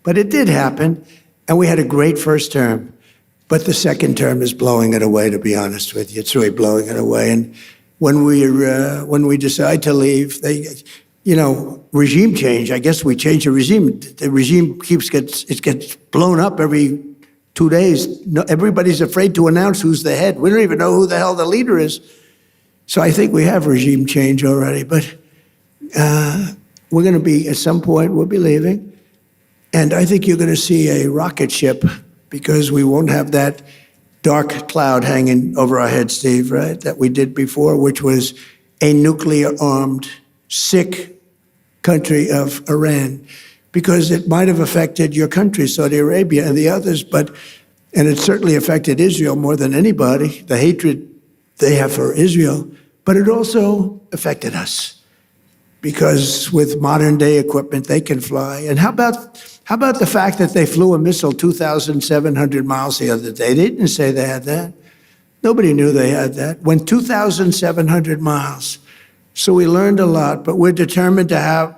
But it did happen, and we had a great first term. But the second term is blowing it away, to be honest with you. It's really blowing it away. And when we decide to leave, regime change, I guess we change the regime. The regime gets blown up every 2 days. No, everybody's afraid to announce who's the head. We don't even know who the hell the leader is. So I think we have regime change already. But we're going to be, at some point, we'll be leaving. And I think you're going to see a rocket ship because we won't have that dark cloud hanging over our heads, Steve, right, that we did before, which was a nuclear-armed, sick country of Iran. Because it might have affected your country, Saudi Arabia, and the others, and it certainly affected Israel more than anybody, the hatred they have for Israel, but it also affected us. Because with modern day equipment, they can fly. And how about the fact that they flew a missile 2,700 miles the other day? They didn't say they had that. Nobody knew they had that. Went 2,700 miles. So we learned a lot, but we're determined to have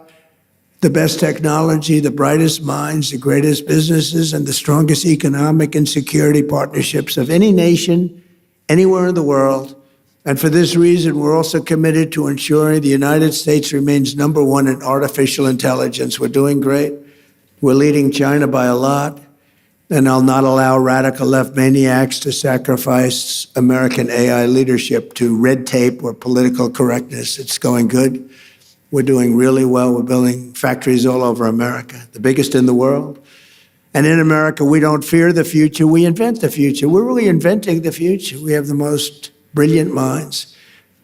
the best technology, the brightest minds, the greatest businesses, and the strongest economic and security partnerships of any nation, anywhere in the world. And for this reason, we're also committed to ensuring the United States remains #1 in artificial intelligence. We're doing great. We're leading China by a lot. And I'll not allow radical left maniacs to sacrifice American AI leadership to red tape or political correctness. It's going good. We're doing really well. We're building factories all over America, the biggest in the world. And in America, we don't fear the future. We invent the future. We're really inventing the future. We have the most brilliant minds.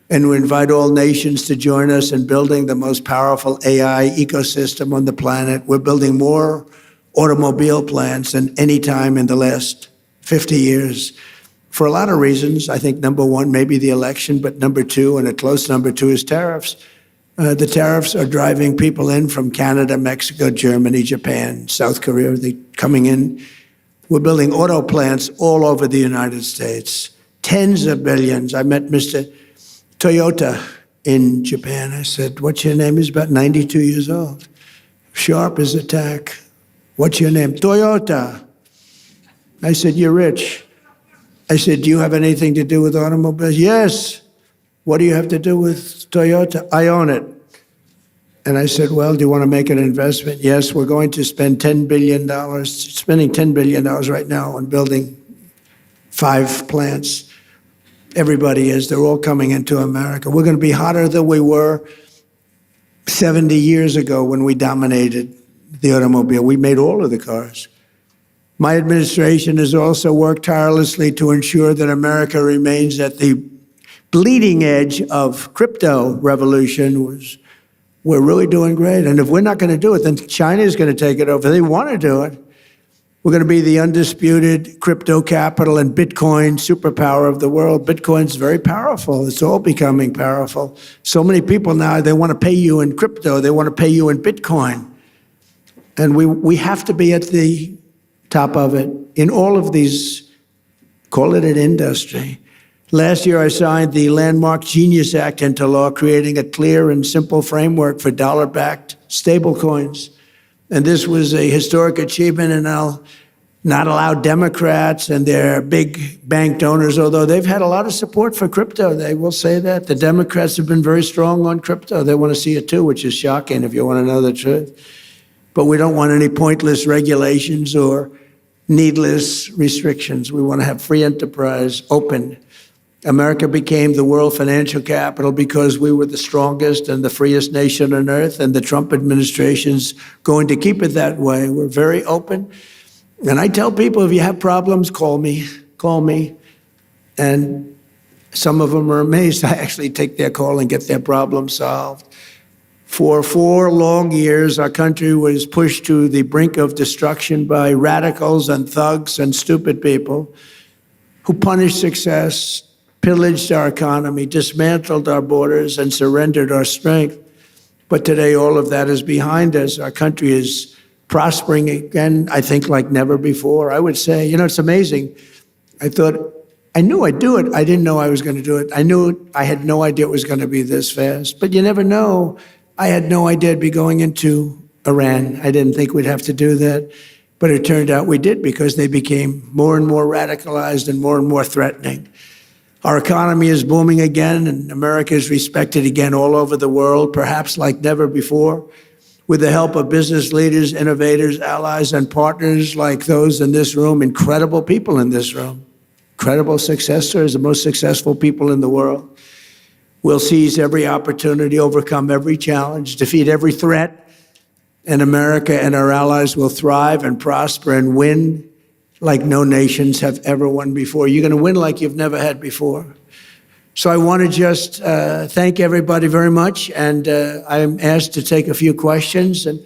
And we invite all nations to join us in building the most powerful AI ecosystem on the planet. We're building more automobile plants than any time in the last 50 years. For a lot of reasons. I think #1, maybe the election, but #2, and a close #2, is tariffs. The tariffs are driving people in from Canada, Mexico, Germany, Japan, South Korea. They're coming in. We're building auto plants all over the United States. Tens of billions. I met Mr. Toyota in Japan. I said, what's your name? He's about 92 years old. Sharp as a tack. What's your name? Toyota. I said, you're rich. I said, do you have anything to do with automobiles? Yes. What do you have to do with Toyota? I own it. And I said, well, do you want to make an investment? Yes, we're going to spend $10 billion, spending $10 billion right now on building 5 plants. Everybody is. They're all coming into America. We're going to be hotter than we were 70 years ago when we dominated the automobile. We made all of the cars. My administration has also worked tirelessly to ensure that America remains at the bleeding edge of crypto revolution. We're really doing great. And if we're not going to do it, then China is going to take it over. They want to do it. We're going to be the undisputed crypto capital and Bitcoin superpower of the world. Bitcoin's very powerful. It's all becoming powerful. So many people now, they want to pay you in crypto. They want to pay you in Bitcoin. And we have to be at the top of it in all of these, call it an industry. Last year, I signed the landmark Genius Act into law, creating a clear and simple framework for dollar-backed stablecoins. And this was a historic achievement, and I'll not allow Democrats and their big bank donors, although they've had a lot of support for crypto. They will say that. The Democrats have been very strong on crypto. They want to see it too, which is shocking if you want to know the truth. But we don't want any pointless regulations or needless restrictions. We want to have free enterprise, open. America became the world financial capital because we were the strongest and the freest nation on earth, and the Trump administration's going to keep it that way. We're very open. And I tell people, if you have problems, call me. And some of them are amazed. I actually take their call and get their problem solved. For 4 long years, our country was pushed to the brink of destruction by radicals and thugs and stupid people who punished success, pillaged our economy, dismantled our borders, and surrendered our strength. But today, all of that is behind us. Our country is prospering again, I think, like never before. I would say, it's amazing. I knew I'd do it. I didn't know I was going to do it. I had no idea it was going to be this fast. But you never know. I had no idea I'd be going into Iran. I didn't think we'd have to do that. But it turned out we did, because they became more and more radicalized and more threatening. Our economy is booming again, and America is respected again all over the world, perhaps like never before. With the help of business leaders, innovators, allies, and partners like those in this room, incredible people in this room, incredible successors, the most successful people in the world. We'll seize every opportunity, overcome every challenge, defeat every threat, and America and our allies will thrive and prosper and win like no nations have ever won before. You're going to win like you've never had before. So I want to just thank everybody very much, and I'm asked to take a few questions, and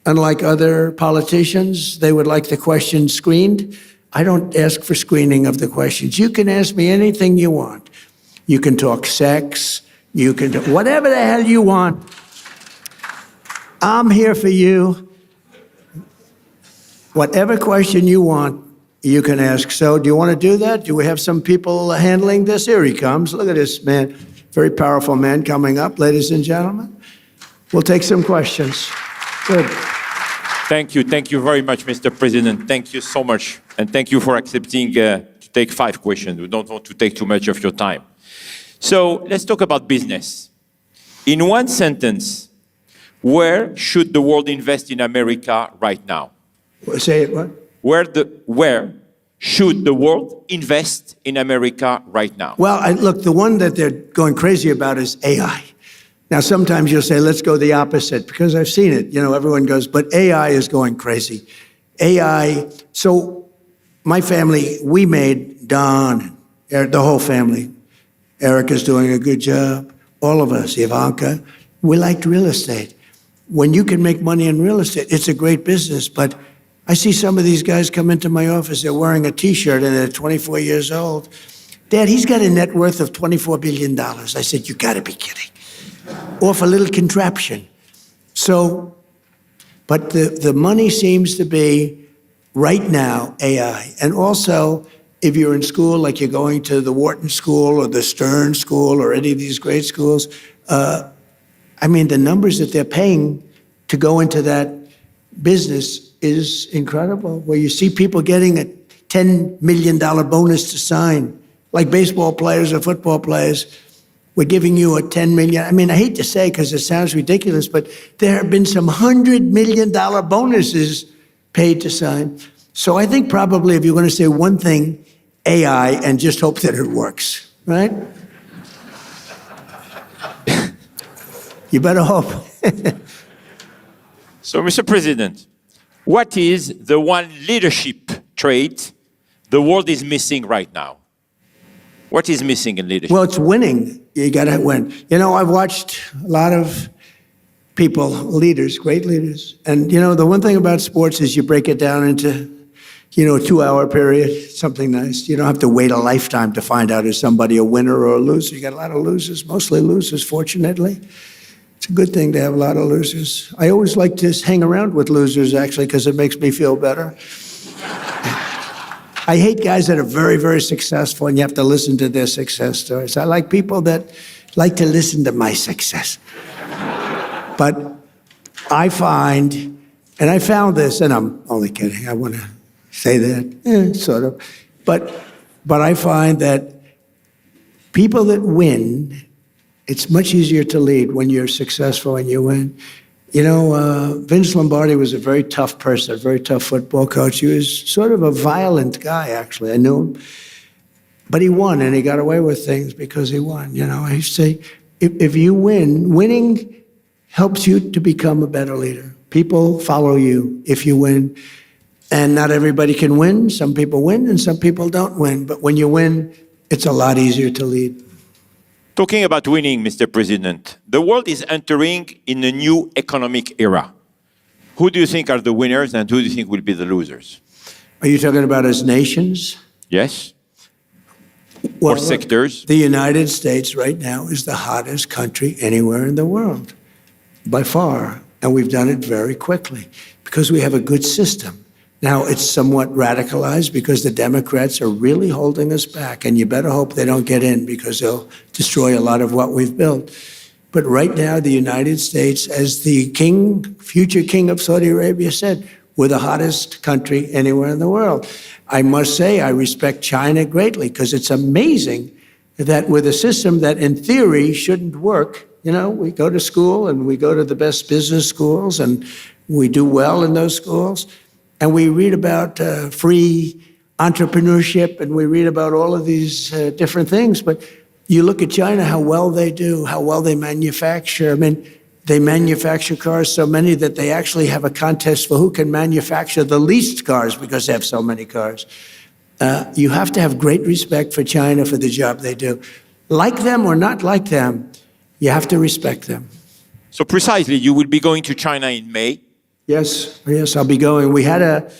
unlike other politicians, they would like the questions screened. I don't ask for screening of the questions. You can ask me anything you want. You can talk sex, you can do whatever the hell you want. I'm here for you. Whatever question you want, you can ask. So do you want to do that? Do we have some people handling this? Here he comes. Look at this man. Very powerful man coming up, ladies and gentlemen. We'll take some questions. Good. Thank you. Thank you very much, Mr. President. Thank you so much. And thank you for accepting to take 5 questions. We don't want to take too much of your time. So let's talk about business. In one sentence, where should the world invest in America right now? Say it, what? Where should the world invest in America right now? Well, look, the one that they're going crazy about is AI. Now, sometimes you'll say, let's go the opposite, because I've seen it. Everyone goes, but AI is going crazy. AI, so my family, we made Don, the whole family. Erica's doing a good job. All of us, Ivanka, we liked real estate. When you can make money in real estate, it's a great business, but I see some of these guys come into my office, they're wearing a T-shirt and they're 24 years old. Dad, he's got a net worth of $24 billion. I said, you gotta be kidding. Off a little contraption. So, but the money seems to be, right now, AI. And also, if you're in school, like you're going to the Wharton School or the Stern School or any of these great schools, the numbers that they're paying to go into that business is incredible, where you see people getting $10 million bonus to sign, like baseball players or football players. We're giving you a $10 million. I mean, I hate to say because it sounds ridiculous, but there have been some $100 million bonuses paid to sign. So I think probably if you're going to say one thing, AI, and just hope that it works, right? You better hope. So, Mr. President, what is the one leadership trait the world is missing right now? What is missing in leadership? Well, it's winning. You got to win. You know, I've watched a lot of people, leaders, great leaders. And, you know, the one thing about sports is you break it down into, you know, a 2-hour period, something nice. You don't have to wait a lifetime to find out is somebody a winner or a loser. You got a lot of losers, mostly losers, fortunately. It's a good thing to have a lot of losers. I always like to hang around with losers, actually, because it makes me feel better. I hate guys that are very, very successful and you have to listen to their success stories. I like people that like to listen to my success. But I find, and I found this, and I'm only kidding, I want to say that, sort of. But I find that people that win, it's much easier to lead when you're successful and you win. You know, Vince Lombardi was a very tough person, a very tough football coach. He was sort of a violent guy, actually. I knew him. But he won, and he got away with things because he won. You know, I used to say, if you win, winning helps you to become a better leader. People follow you if you win. And not everybody can win. Some people win, and some people don't win. But when you win, it's a lot easier to lead. Talking about winning, Mr. President, the world is entering in a new economic era. Who do you think are the winners and who do you think will be the losers? Are you talking about as nations? Yes? Well, or sectors? The United States right now is the hottest country anywhere in the world, by far. And we've done it very quickly because we have a good system. Now, it's somewhat radicalized because the Democrats are really holding us back, and you better hope they don't get in because they'll destroy a lot of what we've built. But right now, the United States, as the king, future king of Saudi Arabia said, we're the hottest country anywhere in the world. I must say, I respect China greatly because it's amazing that with a system that in theory shouldn't work, you know, we go to school and we go to the best business schools and we do well in those schools. And we read about free entrepreneurship, and we read about all of these different things. But you look at China, how well they do, how well they manufacture. I mean, they manufacture cars so many that they actually have a contest for who can manufacture the least cars because they have so many cars. You have to have great respect for China for the job they do. Like them or not like them, you have to respect them. So precisely, you will be going to China in May. Yes, I'll be going. We had a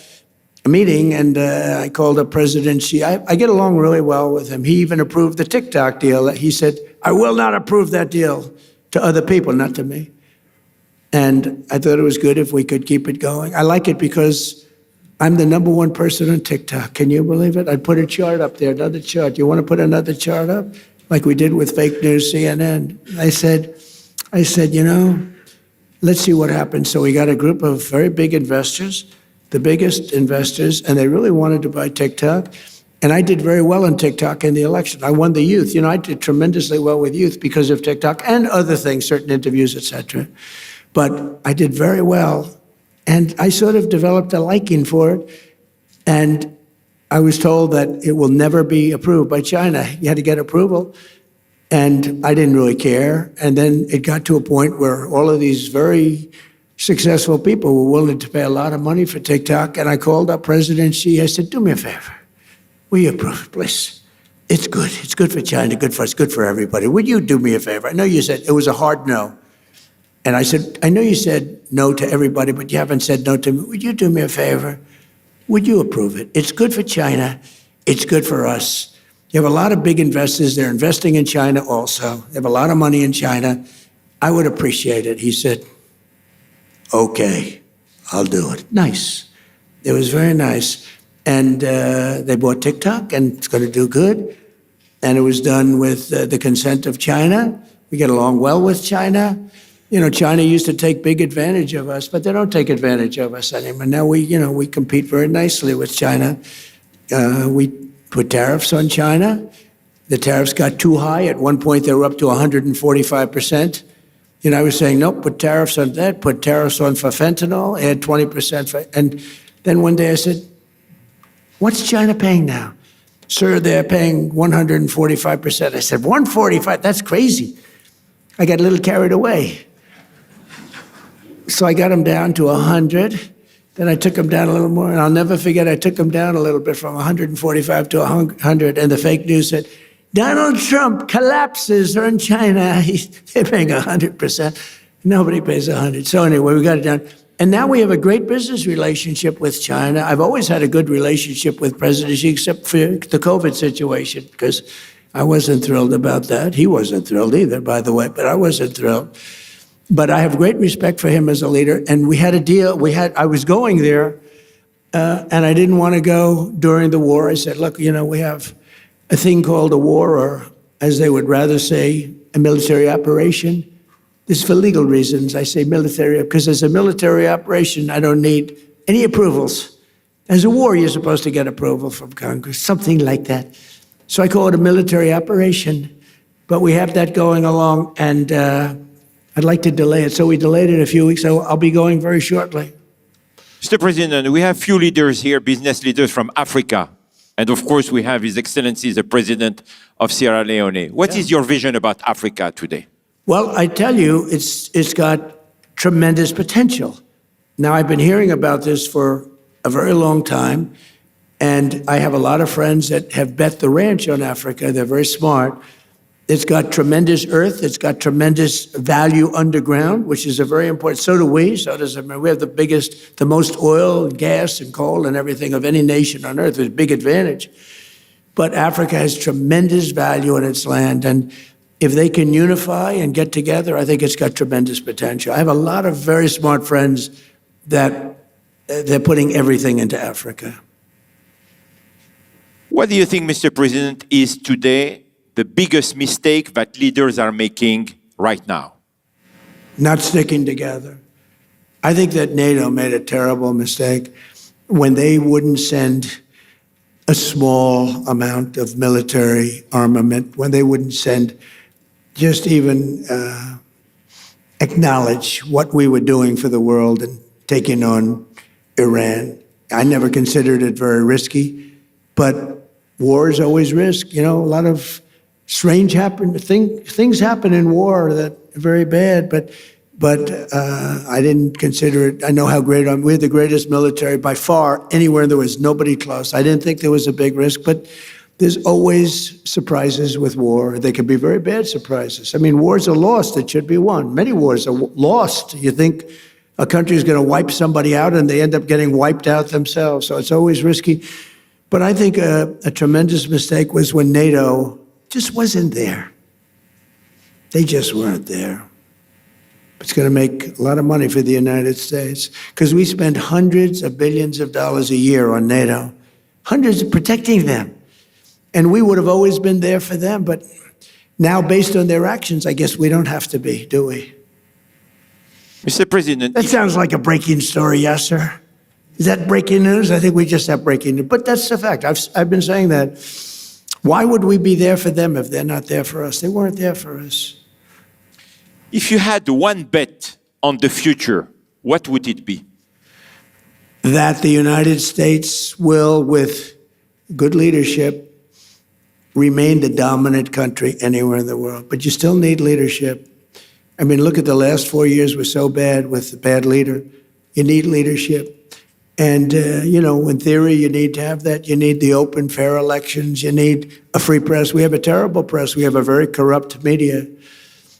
meeting, and I called up President Xi. I get along really well with him. He even approved the TikTok deal. He said, I will not approve that deal to other people, not to me. And I thought it was good if we could keep it going. I like it because I'm the #1 person on TikTok. Can you believe it? I put a chart up there, another chart. You want to put another chart up? Like we did with fake news CNN. I said, you know, let's see what happens. So we got a group of very big investors, the biggest investors, and they really wanted to buy TikTok. And I did very well on TikTok in the election. I won the youth. You know, I did tremendously well with youth because of TikTok and other things, certain interviews, etc. But I did very well. And I sort of developed a liking for it. And I was told that it will never be approved by China. You had to get approval. And I didn't really care. And then it got to a point where all of these very successful people were willing to pay a lot of money for TikTok. And I called up President Xi. I said, do me a favor. Will you approve it, please? It's good. It's good for China, good for us, good for everybody. Would you do me a favor? I know you said it was a hard no. And I said, I know you said no to everybody, but you haven't said no to me. Would you do me a favor? Would you approve it? It's good for China. It's good for us. You have a lot of big investors. They're investing in China also. They have a lot of money in China. I would appreciate it. He said, okay, I'll do it. Nice. It was very nice. And they bought TikTok, and it's going to do good. And it was done with the consent of China. We get along well with China. You know, China used to take big advantage of us, but they don't take advantage of us anymore. Now we compete very nicely with China. We put tariffs on China. The tariffs got too high. At one point, they were up to 145%. I was saying, nope, put tariffs on that, put tariffs on for fentanyl, add 20%. And then one day I said, what's China paying now? Sir, they're paying 145%. I said, 145? That's crazy. I got a little carried away. So I got them down to 100. Then I took them down a little more. And I'll never forget, I took them down a little bit from 145 to 100. And the fake news said, Donald Trump collapses on China. They're paying 100%. Nobody pays 100. So anyway, we got it down. And now we have a great business relationship with China. I've always had a good relationship with President Xi, except for the COVID situation, because I wasn't thrilled about that. He wasn't thrilled either, by the way, but I wasn't thrilled. But I have great respect for him as a leader. And we had a deal. I was going there, and I didn't want to go during the war. I said, look, we have a thing called a war, or as they would rather say, a military operation. This is for legal reasons. I say military, because as a military operation, I don't need any approvals. As a war, you're supposed to get approval from Congress, something like that. So I call it a military operation, but we have that going along, and I'd like to delay it. So we delayed it a few weeks, so I'll be going very shortly. Mr. President, we have few leaders here, business leaders from Africa. And of course, we have His Excellency, the President of Sierra Leone. What is your vision about Africa today? Well, I tell you, it's got tremendous potential. Now, I've been hearing about this for a very long time, and I have a lot of friends that have bet the ranch on Africa. They're very smart. It's got tremendous earth. It's got tremendous value underground, which is a very important. So do we. So does America. We have the most oil, and gas, and coal, and everything of any nation on earth. It's a big advantage. But Africa has tremendous value in its land, and if they can unify and get together, I think it's got tremendous potential. I have a lot of very smart friends that they're putting everything into Africa. What do you think, Mr. President, is today the biggest mistake that leaders are making right now? Not sticking together. I think that NATO made a terrible mistake when they wouldn't send a small amount of military armament, when they wouldn't send just even acknowledge what we were doing for the world and taking on Iran. I never considered it very risky, but war is always risk. A lot of strange things happen in war that are very bad, but I didn't consider it. I know how great we're the greatest military by far anywhere. There was nobody close. I didn't think there was a big risk, but there's always surprises with war. They can be very bad surprises. I mean, wars are lost that should be won. Many wars are lost. You think a country is going to wipe somebody out, and they end up getting wiped out themselves. So it's always risky. But I think a tremendous mistake was when NATO just wasn't there. They just weren't there. It's going to make a lot of money for the United States, because we spend hundreds of billions of dollars a year on NATO, hundreds of protecting them. And we would have always been there for them, but now, based on their actions, I guess we don't have to be, do we? Mr. President, that sounds like a breaking story, yes, sir. Is that breaking news? I think we just have breaking news. But that's the fact. I've been saying that. Why would we be there for them if they're not there for us? They weren't there for us. If you had one bet on the future, what would it be? That the United States will, with good leadership, remain the dominant country anywhere in the world. But you still need leadership. I mean, look at the last 4 years were so bad with the bad leader. You need leadership. And, in theory, you need to have that. You need the open, fair elections. You need a free press. We have a terrible press. We have a very corrupt media.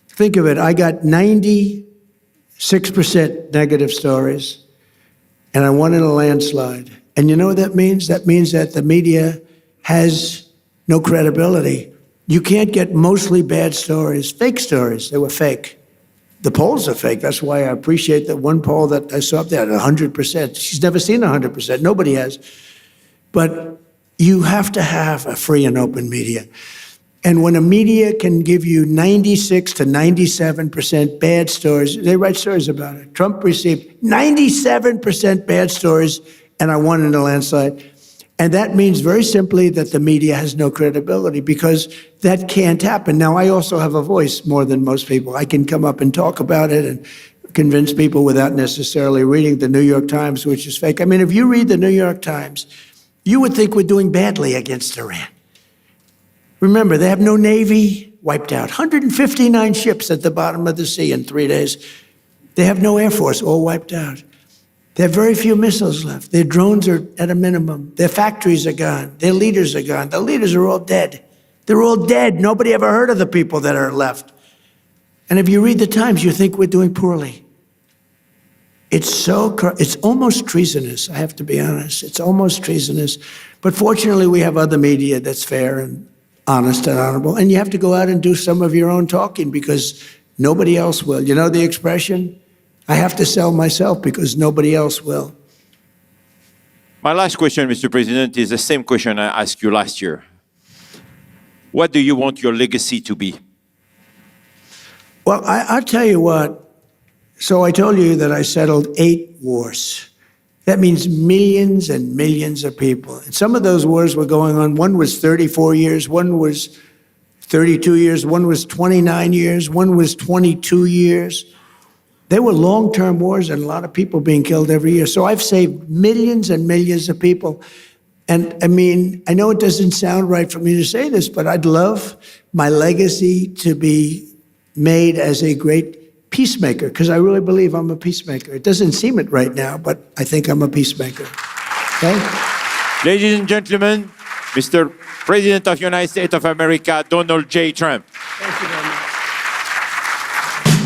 Think of it. I got 96% negative stories, and I won in a landslide. And you know what that means? That means that the media has no credibility. You can't get mostly bad stories, fake stories. They were fake. The polls are fake. That's why I appreciate that one poll that I saw up there, 100%. She's never seen 100%. Nobody has. But you have to have a free and open media. And when a media can give you 96 to 97% bad stories, they write stories about it. Trump received 97% bad stories, and I won in a landslide. And that means very simply that the media has no credibility because that can't happen. Now, I also have a voice more than most people. I can come up and talk about it and convince people without necessarily reading the New York Times, which is fake. I mean, if you read the New York Times, you would think we're doing badly against Iran. Remember, they have no Navy, wiped out. 159 ships at the bottom of the sea in 3 days. They have no Air Force, all wiped out. They have very few missiles left. Their drones are at a minimum. Their factories are gone. Their leaders are gone. The leaders are all dead. They're all dead. Nobody ever heard of the people that are left. And if you read the Times, you think we're doing poorly. It's almost treasonous, I have to be honest. It's almost treasonous. But fortunately, we have other media that's fair and honest and honorable. And you have to go out and do some of your own talking because nobody else will. You know the expression? I have to sell myself because nobody else will. My last question, Mr. President, is the same question I asked you last year. What do you want your legacy to be? Well, I'll tell you what. So I told you that I settled 8 wars. That means millions and millions of people. And some of those wars were going on. One was 34 years, one was 32 years, one was 29 years, one was 22 years. They were long-term wars and a lot of people being killed every year. So I've saved millions and millions of people. And I mean, I know it doesn't sound right for me to say this, but I'd love my legacy to be made as a great peacemaker, because I really believe I'm a peacemaker. It doesn't seem it right now, but I think I'm a peacemaker. Okay? Ladies and gentlemen, Mr. President of the United States of America, Donald J. Trump. Thank you.